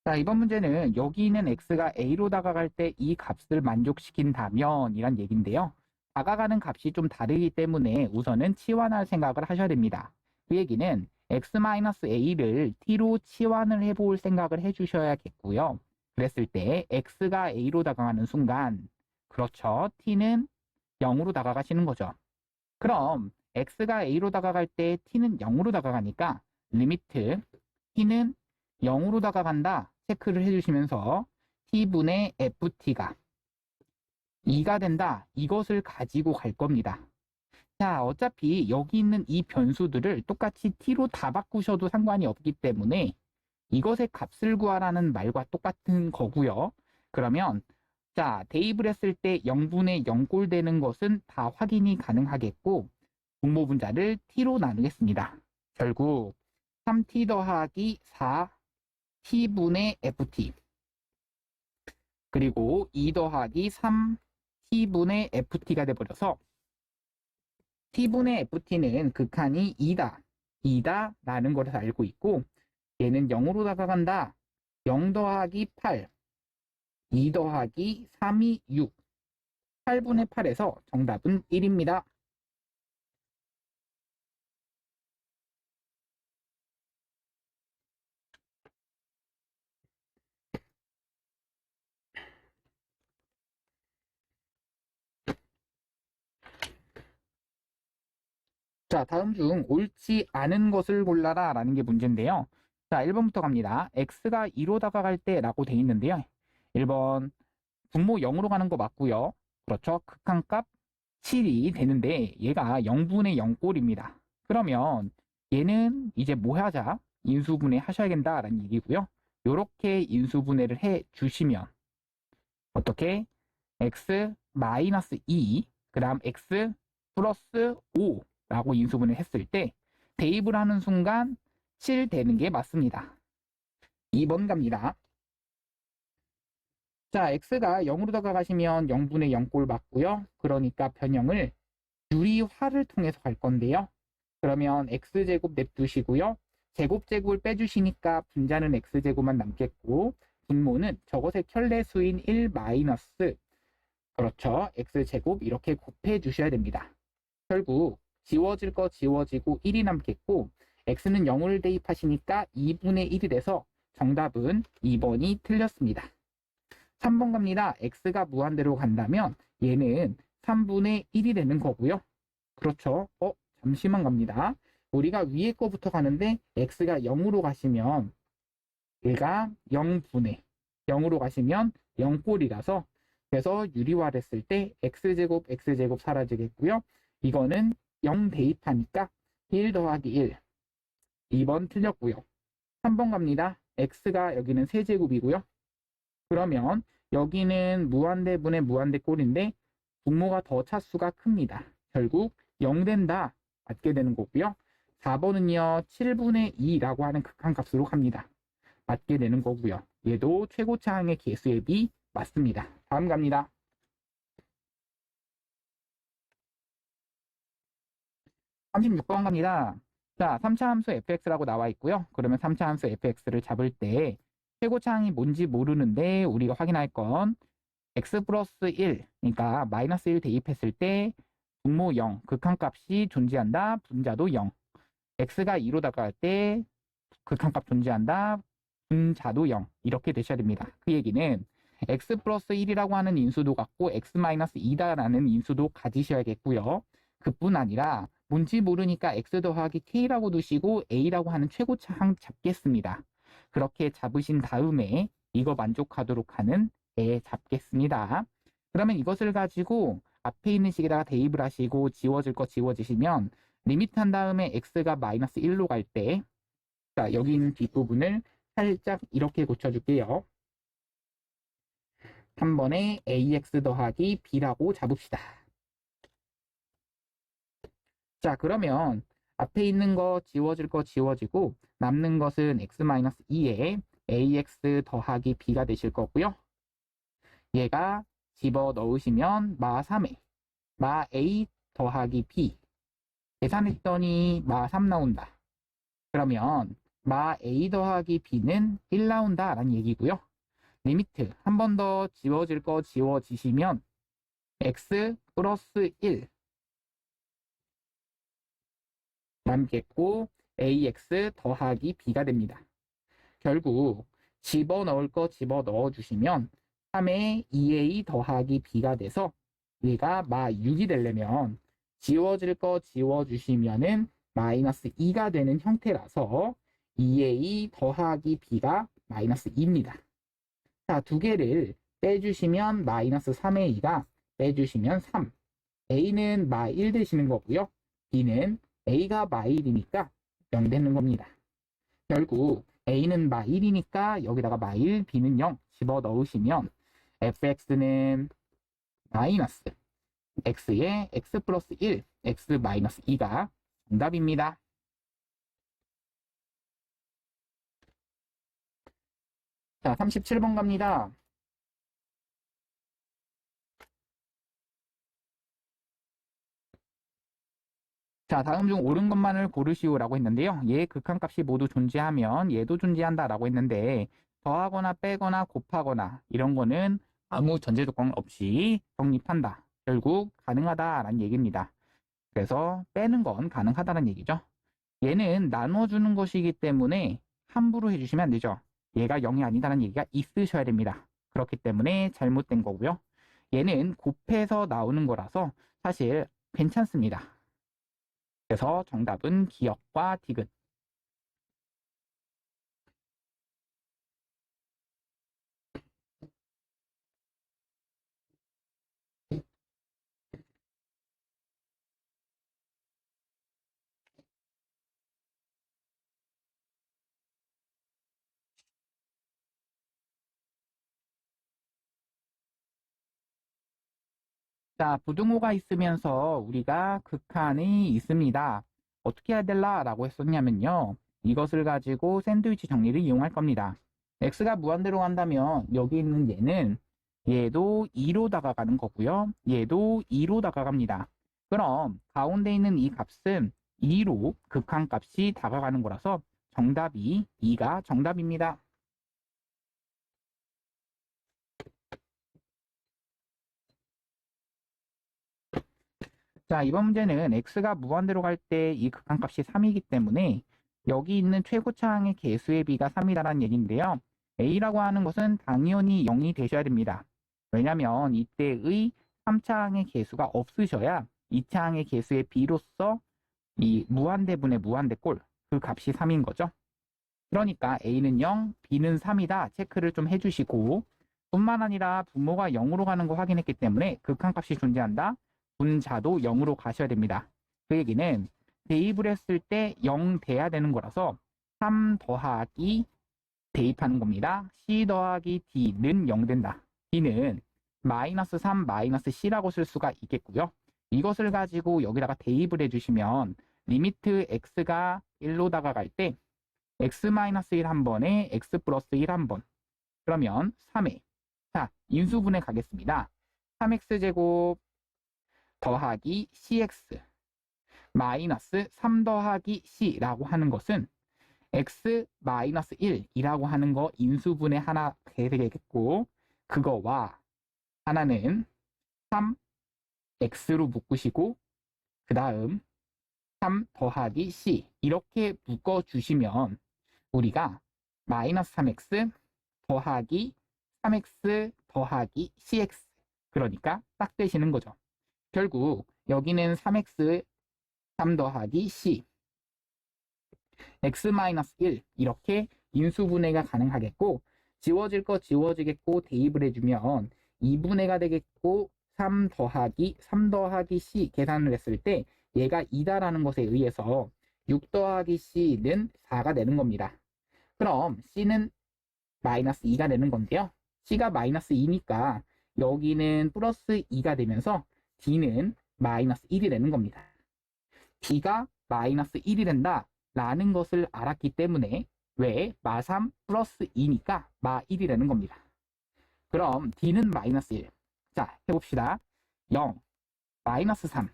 자, 이번 문제는 여기 있는 x가 a로 다가갈 때 이 값을 만족시킨다면 이란 얘기인데요. 다가가는 값이 좀 다르기 때문에 우선은 치환할 생각을 하셔야 됩니다. 그 얘기는 x-a를 t로 치환을 해볼 생각을 해주셔야겠고요. 그랬을 때 x가 a로 다가가는 순간, 그렇죠, t는 0으로 다가가시는 거죠. 그럼 x가 a로 다가갈 때 t는 0으로 다가가니까 리미트 t는 0으로 다가간다 체크를 해주시면서 t분의 ft가 2가 된다, 이것을 가지고 갈 겁니다. 자, 어차피 여기 있는 이 변수들을 똑같이 t로 다 바꾸셔도 상관이 없기 때문에 이것의 값을 구하라는 말과 똑같은 거고요. 그러면 자, 대입을 했을 때 0분의 0꼴 되는 것은 다 확인이 가능하겠고 분모분자를 t로 나누겠습니다. 결국 3t 더하기 4t분의 ft 그리고 2 더하기 3t분의 ft가 돼버려서 t분의 ft는 극한이 2다 라는 것을 알고 있고 얘는 0으로 다가간다. 0 더하기 8, 2 더하기 3이 6, 8분의 8에서 정답은 1입니다. 자, 다음 중 옳지 않은 것을 골라라 라는 게 문제인데요. 자, 1번부터 갑니다. x가 2로 다가갈 때 라고 돼 있는데요. 1번 분모 0으로 가는 거 맞고요. 그렇죠. 극한값 7이 되는데 얘가 0분의 0꼴입니다. 그러면 얘는 이제 뭐 하자? 인수분해 하셔야 된다라는 얘기고요. 요렇게 인수분해를 해 주시면 어떻게? x 마이너스 2, 그 다음 x 플러스 5라고 인수분해 했을 때 대입을 하는 순간 7 되는 게 맞습니다. 2번 갑니다. 자, x가 0으로 다가가시면 0분의 0꼴 맞고요. 그러니까 변형을 유리화를 통해서 갈 건데요. 그러면 x제곱 냅두시고요. 제곱제곱을 빼주시니까 분자는 x제곱만 남겠고 분모는 저것의 켤레수인 1 마이너스 그렇죠. x제곱 이렇게 곱해 주셔야 됩니다. 결국 지워질 거 지워지고 1이 남겠고 x는 0을 대입하시니까 2분의 1이 돼서 정답은 2번이 틀렸습니다. 3번 갑니다. x가 무한대로 간다면 얘는 3분의 1이 되는 거고요. 그렇죠. 잠시만 갑니다. 우리가 위에 거부터 가는데 x가 0으로 가시면 얘가 0분의 0으로 가시면 0꼴이라서 그래서 유리화를 했을 때 x제곱 x제곱 사라지겠고요. 이거는 0 대입하니까 1 더하기 1. 2번 틀렸고요. 3번 갑니다. x가 여기는 세제곱이고요. 그러면 여기는 무한대분의 무한대꼴인데 분모가 더 차수가 큽니다. 결국 0 된다 맞게 되는 거고요. 4번은요 7분의 2라고 하는 극한값으로 갑니다. 맞게 되는 거고요. 얘도 최고차항의 개수의 비 맞습니다. 다음 갑니다. 36번 갑니다. 자, 3차 함수 fx라고 나와 있고요. 그러면 3차 함수 fx를 잡을 때 최고차항이 뭔지 모르는데 우리가 확인할 건 x 플러스 1, 그러니까 마이너스 1 대입했을 때 분모 0, 극한값이 존재한다. 분자도 0. x가 2로 다가갈 때 극한값 존재한다. 분자도 0. 이렇게 되셔야 됩니다. 그 얘기는 x 플러스 1이라고 하는 인수도 갖고 x 마이너스 2다라는 인수도 가지셔야겠고요. 그뿐 아니라 뭔지 모르니까 x 더하기 k라고 두시고 a라고 하는 최고차항 잡겠습니다. 그렇게 잡으신 다음에 이거 만족하도록 하는 애 잡겠습니다. 그러면 이것을 가지고 앞에 있는 식에다가 대입을 하시고 지워질 거 지워지시면 리미트 한 다음에 x가 마이너스 1로 갈 때, 자, 여기 있는 뒷부분을 살짝 이렇게 고쳐줄게요. 한 번에 ax 더하기 b라고 잡읍시다. 자, 그러면 앞에 있는 거 지워질 거 지워지고 남는 것은 x-2에 ax 더하기 b가 되실 거고요. 얘가 집어 넣으시면 마 3에 마 a 더하기 b 계산했더니 마 3 나온다. 그러면 마 a 더하기 b는 1 나온다 라는 얘기고요. 리미트 한 번 더 지워질 거 지워지시면 x 플러스 1 남겠고 ax 더하기 b가 됩니다. 결국 집어넣을 거 집어넣어 주시면 3에 2a 더하기 b가 돼서 얘가 마 6이 되려면 지워질 거 지워주시면은 마이너스 2가 되는 형태라서 2a 더하기 b가 마이너스 2입니다. 자, 두 개를 빼주시면 마이너스 3의 2가 빼주시면 3. a는 마 1 되시는 거고요. b는 a가 마 1이니까 0 되는 겁니다. 결국 a는 마 1이니까 여기다가 마 1, b는 0 집어 넣으시면 fx는 마이너스 x에 x 플러스 1, x 마이너스 2가 정답입니다. 자, 37번 갑니다. 자, 다음 중 옳은 것만을 고르시오라고 했는데요. 얘의 극한값이 모두 존재하면 얘도 존재한다라고 했는데 더하거나 빼거나 곱하거나 이런 거는 아무 전제 조건 없이 성립한다. 결국 가능하다라는 얘기입니다. 그래서 빼는 건 가능하다는 얘기죠. 얘는 나눠주는 것이기 때문에 함부로 해주시면 안 되죠. 얘가 0이 아니다라는 얘기가 있으셔야 됩니다. 그렇기 때문에 잘못된 거고요. 얘는 곱해서 나오는 거라서 사실 괜찮습니다. 그래서 정답은 기역과 디귿. 자, 부등호가 있으면서 우리가 극한이 있습니다. 어떻게 해야 될라라고 했었냐면요. 이것을 가지고 샌드위치 정리를 이용할 겁니다. x가 무한대로 간다면 여기 있는 얘는 얘도 2로 다가가는 거고요. 얘도 2로 다가갑니다. 그럼 가운데 있는 이 값은 2로 극한값이 다가가는 거라서 정답이 2가 정답입니다. 자, 이번 문제는 x가 무한대로 갈 때 이 극한값이 3이기 때문에 여기 있는 최고차항의 개수의 비가 3이다라는 얘기인데요. a라고 하는 것은 당연히 0이 되셔야 됩니다. 왜냐하면 이때의 3차항의 개수가 없으셔야 2차항의 개수의 비로서 이 무한대분의 무한대꼴 그 값이 3인 거죠. 그러니까 a는 0, b는 3이다 체크를 좀 해주시고 뿐만 아니라 분모가 0으로 가는 거 확인했기 때문에 극한값이 존재한다. 분자도 0으로 가셔야 됩니다. 그 얘기는 대입을 했을 때 0 돼야 되는 거라서 3 더하기 대입하는 겁니다. c 더하기 d는 0 된다. d는 마이너스 3 마이너스 c라고 쓸 수가 있겠고요. 이것을 가지고 여기다가 대입을 해주시면 리미트 x가 1로 다가갈 때 x-1 한 번에 x 플러스 1 한 번. 그러면 3에 자 인수분해 가겠습니다. 3x제곱 더하기 cx 마이너스 3 더하기 c라고 하는 것은 x 마이너스 1이라고 하는 거 인수분해 하나 되겠고 그거와 하나는 3x로 묶으시고 그 다음 3 더하기 c 이렇게 묶어주시면 우리가 마이너스 3x 더하기 3x 더하기 cx 그러니까 딱 되시는 거죠. 결국 여기는 3x 3 더하기 c x-1 이렇게 인수분해가 가능하겠고 지워질 거 지워지겠고 대입을 해주면 2분해가 되겠고 3 더하기 C 계산을 했을 때 얘가 2다라는 것에 의해서 6 더하기 C는 4가 되는 겁니다. 그럼 C는 마이너스 2가 되는 건데요. C가 마이너스 2니까 여기는 플러스 2가 되면서 D는 마이너스 1이 되는 겁니다. D가 마이너스 1이 된다 라는 것을 알았기 때문에 왜? 마3 플러스 2니까 마1이 되는 겁니다. 그럼 D는 마이너스 1. 자, 해봅시다. 0, 마이너스 3,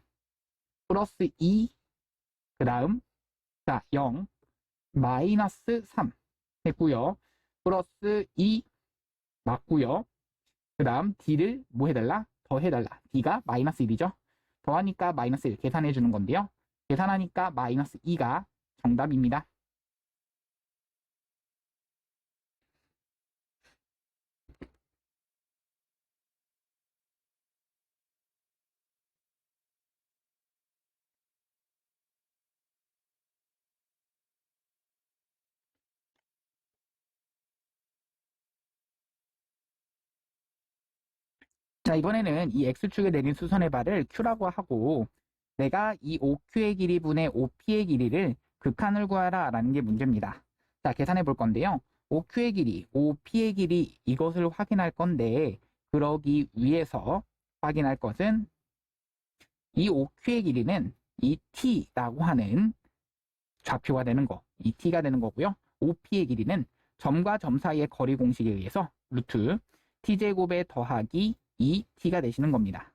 플러스 2, 그 다음, 자, 0, 마이너스 3 했고요. 플러스 2 맞고요. 그 다음 D를 뭐 해달라? 더 해달라. D가 마이너스 1이죠. 더하니까 마이너스 1 계산해 주는 건데요. 계산하니까 마이너스 2가 정답입니다. 자, 이번에는 이 X축에 내린 수선의 발을 Q라고 하고 내가 이 OQ의 길이 분의 OP의 길이를 극한을 구하라 라는 게 문제입니다. 자, 계산해 볼 건데요. OQ의 길이, OP의 길이 이것을 확인할 건데 그러기 위해서 확인할 것은 이 OQ의 길이는 이 T라고 하는 좌표가 되는 거, 이 T가 되는 거고요. OP의 길이는 점과 점 사이의 거리 공식에 의해서 루트 T제곱에 더하기 2T가 되시는 겁니다.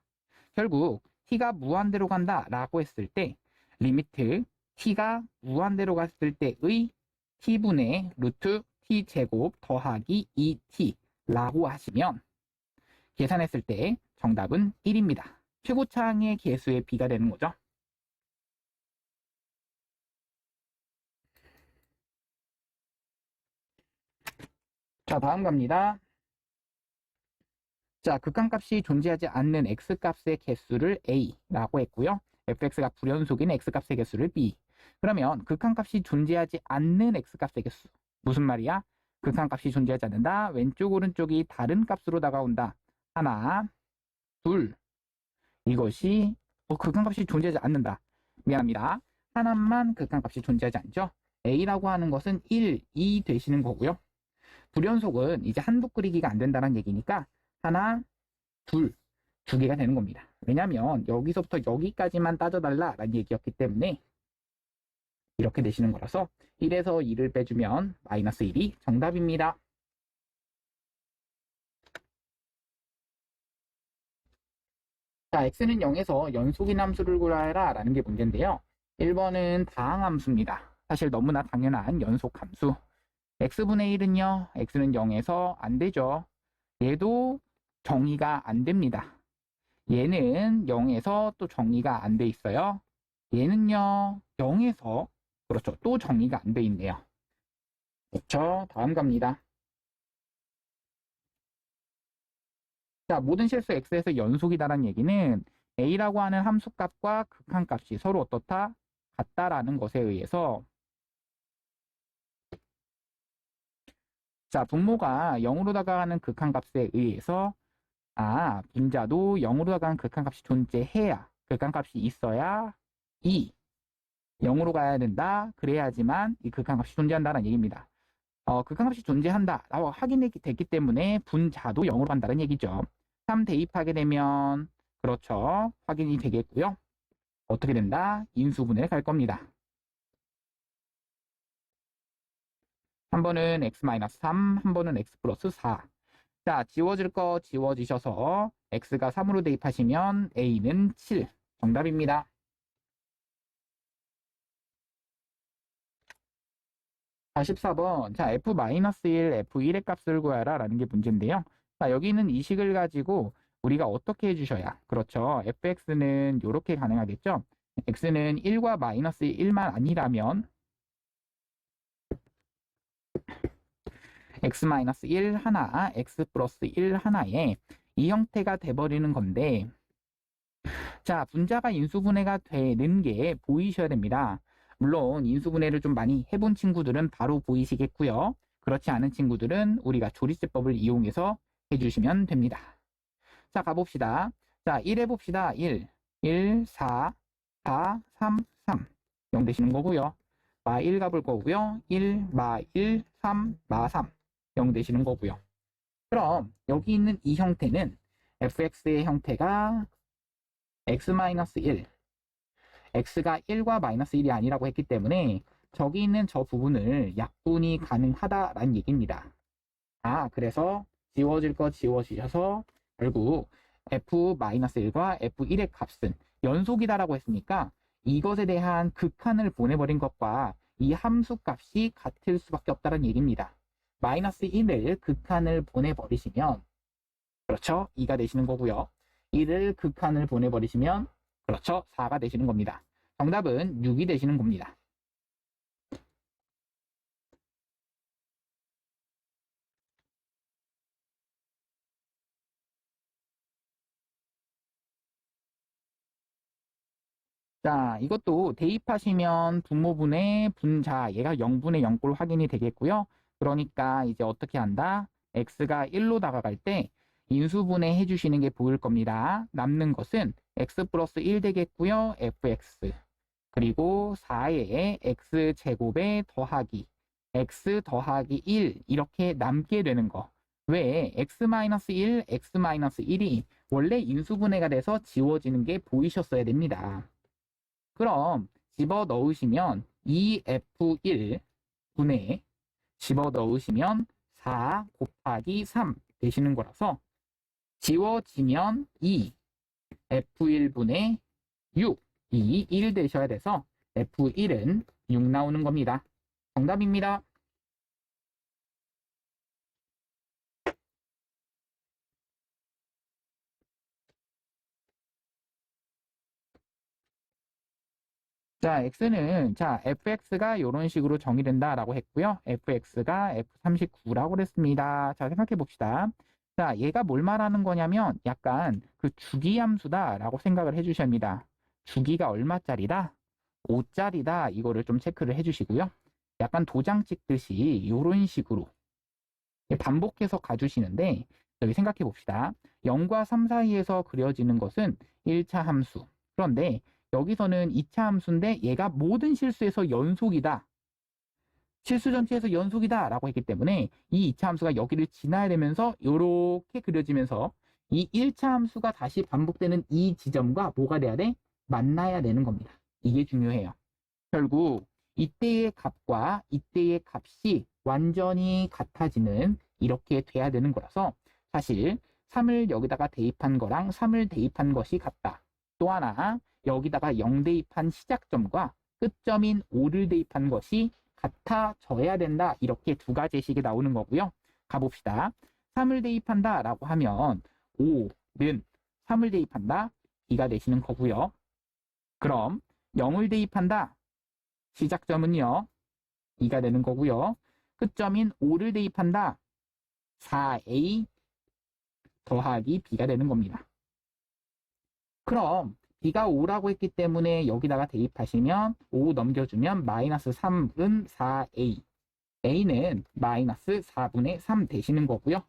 결국 T가 무한대로 간다 라고 했을 때 리미트 T가 무한대로 갔을 때의 T분의 루트 T제곱 더하기 2T 라고 하시면 계산했을 때 정답은 1입니다. 최고차항의 개수의 비가 되는 거죠. 자, 다음 갑니다. 자, 극한값이 존재하지 않는 x값의 개수를 a라고 했고요. fx가 불연속인 x값의 개수를 b. 그러면 극한값이 존재하지 않는 x값의 개수. 무슨 말이야? 극한값이 존재하지 않는다. 왼쪽 오른쪽이 다른 값으로 다가온다. 하나, 둘. 이것이 극한값이 존재하지 않는다. 미안합니다. 하나만 극한값이 존재하지 않죠. a라고 하는 것은 1, 2 되시는 거고요. 불연속은 이제 한도 끓이기가 안 된다는 얘기니까 하나, 둘, 두 개가 되는 겁니다. 왜냐하면 여기서부터 여기까지만 따져달라라는 얘기였기 때문에 이렇게 되시는 거라서 1에서 2를 빼주면 마이너스 1이 정답입니다. 자, x는 0에서 연속인 함수를 구하라 라는 게 문제인데요. 1번은 다항함수입니다. 사실 너무나 당연한 연속함수. x분의 1은요. x는 0에서 안 되죠. 얘도 정의가 안 됩니다. 얘는 0에서 또 정의가 안 돼 있어요. 얘는요. 0에서 그렇죠. 또 정의가 안 돼 있네요. 그렇죠. 다음 갑니다. 자, 모든 실수 x에서 연속이다라는 얘기는 a라고 하는 함수값과 극한값이 서로 어떻다? 같다라는 것에 의해서 자, 분모가 0으로 다가가는 극한값에 의해서 분자도 0으로 다가가는 극한값이 존재해야 극한값이 있어야 0으로 가야 된다. 그래야지만 이 극한값이 존재한다는 얘기입니다. 극한값이 존재한다라고 확인이 됐기 때문에 분자도 0으로 간다는 얘기죠. 3 대입하게 되면 그렇죠. 확인이 되겠고요. 어떻게 된다? 인수분해를 갈 겁니다. 한 번은 x-3, 한 번은 x 플러스 4. 자, 지워질 거 지워지셔서 x가 3으로 대입하시면 a는 7. 정답입니다. 자, 14번. 자, f-1, f1의 값을 구하라 라는 게 문제인데요. 자, 여기 있는 이 식을 가지고 우리가 어떻게 해주셔야 그렇죠. fx는 이렇게 가능하겠죠. x는 1과 마이너스 1만 아니라면 x-1 하나, x 플러스 1 하나에 이 형태가 돼버리는 건데 자, 분자가 인수분해가 되는 게 보이셔야 됩니다. 물론 인수분해를 좀 많이 해본 친구들은 바로 보이시겠고요. 그렇지 않은 친구들은 우리가 조리제법을 이용해서 해주시면 됩니다. 자, 가봅시다. 자, 1 해봅시다. 1, 1, 4, 4, 3, 3. 0 되시는 거고요. 마 1 가볼 거고요. 1, 마 1, 3, 마 3. 0 되시는 거고요. 그럼 여기 있는 이 형태는 fx의 형태가 x-1, x가 1과 마이너스 1이 아니라고 했기 때문에 저기 있는 저 부분을 약분이 가능하다라는 얘기입니다. 아, 그래서 지워질 거 지워지셔서 결국 f-1과 f1의 값은 연속이다라고 했으니까 이것에 대한 극한을 보내버린 것과 이 함수 값이 같을 수밖에 없다는 얘기입니다. 마이너스 1을 극한을 보내버리시면 그렇죠? 2가 되시는 거고요. 1을 극한을 보내버리시면 그렇죠? 4가 되시는 겁니다. 정답은 6이 되시는 겁니다. 자, 이것도 대입하시면 분모분의 분자, 얘가 0분의 0꼴 확인이 되겠고요. 그러니까 이제 어떻게 한다? x가 1로 다가갈 때 인수분해 해주시는 게 보일 겁니다. 남는 것은 x 플러스 1 되겠고요. fx. 그리고 4에 x제곱에 더하기 x 더하기 1 이렇게 남게 되는 거. 왜 x-1, x-1이 원래 인수분해가 돼서 지워지는 게 보이셨어야 됩니다. 그럼 집어 넣으시면 2f1 분의 집어 넣으시면 4 곱하기 3 되시는 거라서 지워지면 2 f1분의 6 이 1 되셔야 돼서 f1은 6 나오는 겁니다. 정답입니다. 자, x는 fx가 이런 식으로 정의된다라고 했고요. fx가 f39라고 그랬습니다. 자, 생각해 봅시다. 자, 얘가 뭘 말하는 거냐면 약간 그 주기함수다라고 생각을 해주셔야 합니다. 주기가 얼마짜리다? 5짜리다. 이거를 좀 체크를 해주시고요. 약간 도장 찍듯이 이런 식으로 반복해서 가주시는데 여기 생각해 봅시다. 0과 3 사이에서 그려지는 것은 1차 함수. 그런데 여기서는 2차 함수인데 얘가 모든 실수에서 연속이다. 실수 전체에서 연속이다 라고 했기 때문에 이 2차 함수가 여기를 지나야 되면서 이렇게 그려지면서 이 1차 함수가 다시 반복되는 이 지점과 뭐가 돼야 돼? 만나야 되는 겁니다. 이게 중요해요. 결국 이때의 값과 이때의 값이 완전히 같아지는 이렇게 돼야 되는 거라서 사실 3을 여기다가 대입한 거랑 3을 대입한 것이 같다. 또 하나 여기다가 0 대입한 시작점과 끝점인 5를 대입한 것이 같아져야 된다. 이렇게 두 가지 식이 나오는 거고요. 가봅시다. 3을 대입한다 라고 하면 5는 3을 대입한다. 2가 되시는 거고요. 그럼 0을 대입한다. 시작점은요. 2가 되는 거고요. 끝점인 5를 대입한다. 4a 더하기 b가 되는 겁니다. 그럼 b가 5라고 했기 때문에 여기다가 대입하시면 5 넘겨주면 마이너스 3은 4a. a는 마이너스 4분의 3 되시는 거고요.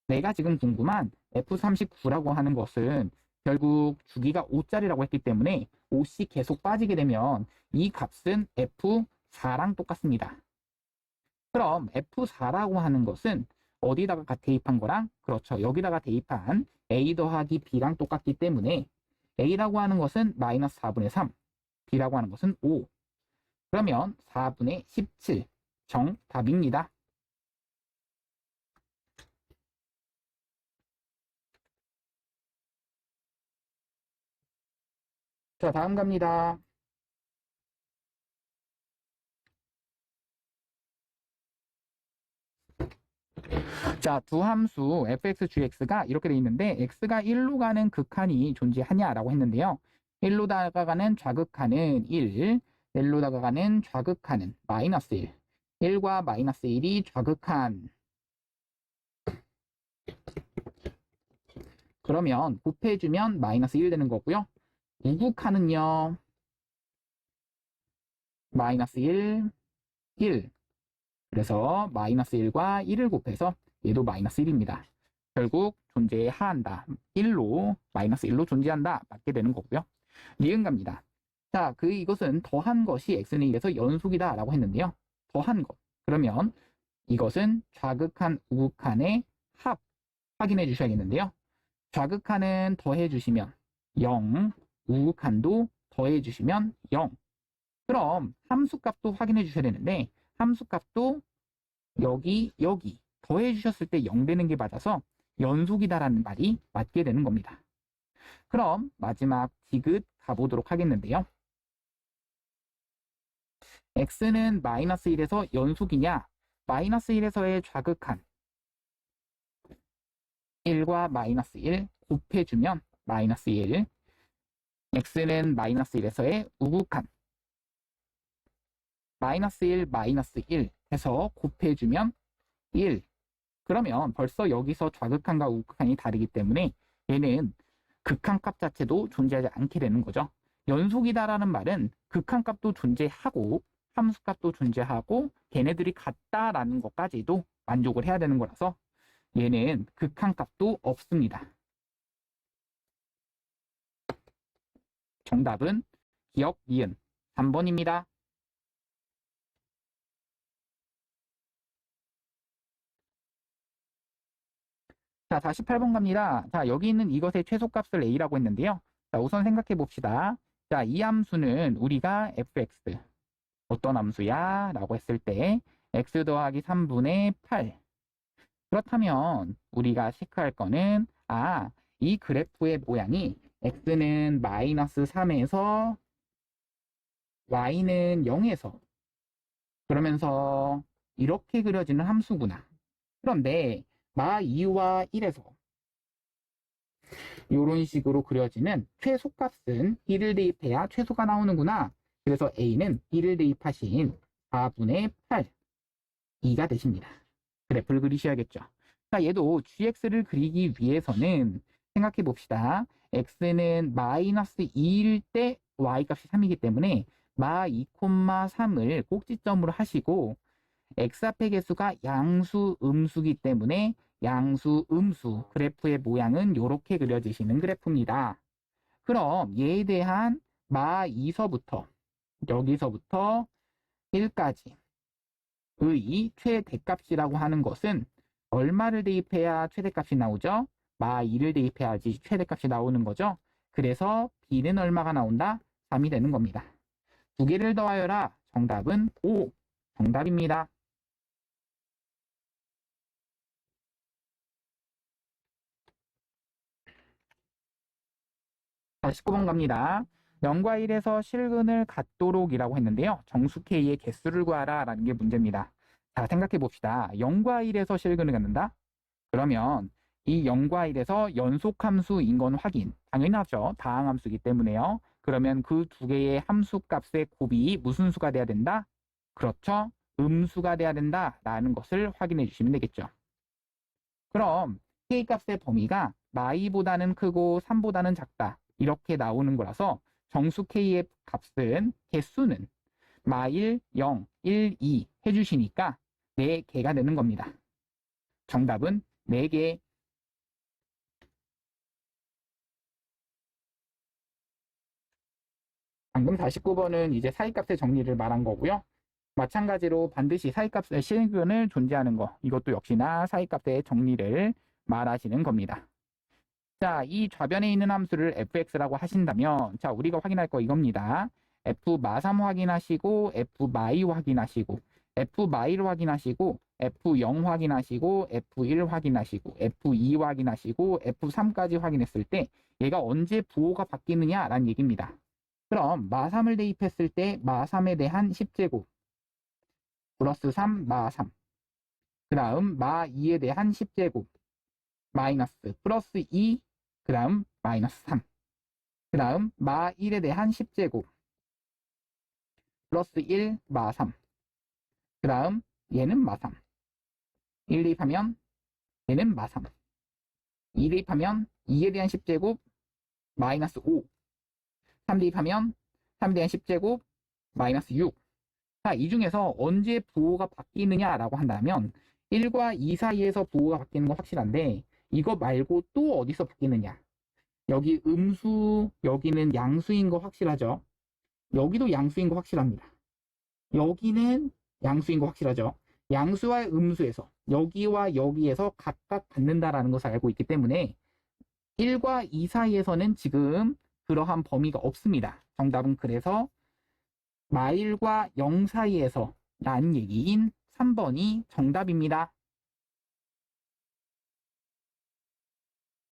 내가 지금 궁금한 f39라고 하는 것은 결국 주기가 5짜리라고 했기 때문에 5씩 계속 빠지게 되면 이 값은 f4랑 똑같습니다. 그럼 f4라고 하는 것은 어디다가 대입한 거랑 그렇죠. 여기다가 대입한 a 더하기 b랑 똑같기 때문에 a라고 하는 것은 마이너스 4분의 3, b라고 하는 것은 5. 그러면 4분의 17 정답입니다. 자, 다음 갑니다. 자, 두 함수 fx, gx가 이렇게 돼 있는데 x가 1로 가는 극한이 존재하냐라고 했는데요. 1로 다가가는 좌극한은 1, 1로 다가가는 좌극한은 마이너스 1. 1과 마이너스 1이 좌극한. 그러면 곱해주면 마이너스 1 되는 거고요. 우극한은요. 마이너스 1, 1. 그래서 마이너스 1과 1을 곱해서 얘도 마이너스 1입니다. 결국 존재한다. 1로, 마이너스 1로 존재한다. 맞게 되는 거고요. 니은갑니다. 자, 이것은 더한 것이 x는 1에서 연속이다 라고 했는데요. 더한 것. 그러면 이것은 좌극한, 우극한의 합 확인해 주셔야겠는데요. 좌극한은 더해 주시면 0, 우극한도 더해 주시면 0. 그럼 함수값도 확인해 주셔야 되는데 함수값도 여기 더해 주셨을 때 0 되는 게 맞아서 연속이다라는 말이 맞게 되는 겁니다. 그럼 마지막 디귿 가보도록 하겠는데요. x는 마이너스 1에서 연속이냐? 마이너스 1에서의 좌극한 1과 마이너스 1 곱해주면 마이너스 1. x는 마이너스 1에서의 우극한 마이너스 1, 마이너스 1 해서 곱해주면 1. 그러면 벌써 여기서 좌극한과 우극한이 다르기 때문에 얘는 극한값 자체도 존재하지 않게 되는 거죠. 연속이다라는 말은 극한값도 존재하고 함수값도 존재하고 걔네들이 같다라는 것까지도 만족을 해야 되는 거라서 얘는 극한값도 없습니다. 정답은 기억 니은 3번입니다. 자, 48번 갑니다. 자, 여기 있는 이것의 최소값을 a라고 했는데요. 자, 우선 생각해 봅시다. 자, 이 함수는 우리가 fx 어떤 함수야? 라고 했을 때 x 더하기 3분의 8. 그렇다면 우리가 체크할 거는 이 그래프의 모양이 x는 마이너스 3에서 y는 0에서 그러면서 이렇게 그려지는 함수구나. 그런데 마 2와 1에서 이런 식으로 그려지는 최소값은 1을 대입해야 최소가 나오는구나. 그래서 a는 1을 대입하신 4분의 8, 2가 되십니다. 그래프를 그리셔야겠죠. 자, 얘도 gx를 그리기 위해서는 생각해 봅시다. x는 마이너스 2일 때 y값이 3이기 때문에 마 2, 3을 꼭지점으로 하시고 x 앞의 개수가 양수, 음수기 때문에 양수, 음수 그래프의 모양은 이렇게 그려지시는 그래프입니다. 그럼 얘에 대한 마 2서부터 여기서부터 1까지의 최대값이라고 하는 것은 얼마를 대입해야 최대값이 나오죠? 마 2를 대입해야지 최대값이 나오는 거죠. 그래서 b는 얼마가 나온다? 3이 되는 겁니다. 두 개를 더하여라. 정답은 5. 정답입니다. 자, 19번 갑니다. 0과 1에서 실근을 갖도록 이라고 했는데요. 정수 K의 개수를 구하라 라는 게 문제입니다. 자, 생각해 봅시다. 0과 1에서 실근을 갖는다? 그러면 이 0과 1에서 연속함수인 건 확인. 당연하죠. 다항함수이기 때문에요. 그러면 그 두 개의 함수값의 곱이 무슨 수가 돼야 된다? 그렇죠. 음수가 돼야 된다 라는 것을 확인해 주시면 되겠죠. 그럼 K값의 범위가 마이보다는 크고 3보다는 작다. 이렇게 나오는 거라서 정수 K의 값은 개수는 마1, 0, 1, 2 해주시니까 4개가 되는 겁니다. 정답은 4개. 방금 49번은 이제 사이값의 정리를 말한 거고요. 마찬가지로 반드시 사이값의 실근을 존재하는 거 이것도 역시나 사이값의 정리를 말하시는 겁니다. 자, 이 좌변에 있는 함수를 fx라고 하신다면 자, 우리가 확인할 거 이겁니다. f 마3 확인하시고 f 마이 확인하시고 f 마이를 확인하시고 f0 확인하시고 f1 확인하시고 f2 확인하시고 f3까지 확인했을 때 얘가 언제 부호가 바뀌느냐라는 얘기입니다. 그럼 마3을 대입했을 때 마3에 대한 10제곱 플러스 3 마3 그 다음 마2에 대한 10제곱 마이너스 플러스 2 그 다음 마이너스 3 그 다음 마1에 대한 10제곱 플러스 1 마3 그 다음 얘는 마3 1 대입하면 얘는 마3 2 대입하면 2에 대한 10제곱 마이너스 5 3 대입하면 3에 대한 10제곱 마이너스 6. 자, 이 중에서 언제 부호가 바뀌느냐라고 한다면 1과 2 사이에서 부호가 바뀌는 건 확실한데 이거 말고 또 어디서 바뀌느냐? 여기 음수, 여기는 양수인 거 확실하죠? 여기도 양수인 거 확실합니다. 여기는 양수인 거 확실하죠? 양수와 음수에서 여기와 여기에서 각각 갖는다라는 것을 알고 있기 때문에 1과 2 사이에서는 지금 그러한 범위가 없습니다. 정답은 그래서 마일과 0 사이에서 라는 얘기인 3번이 정답입니다.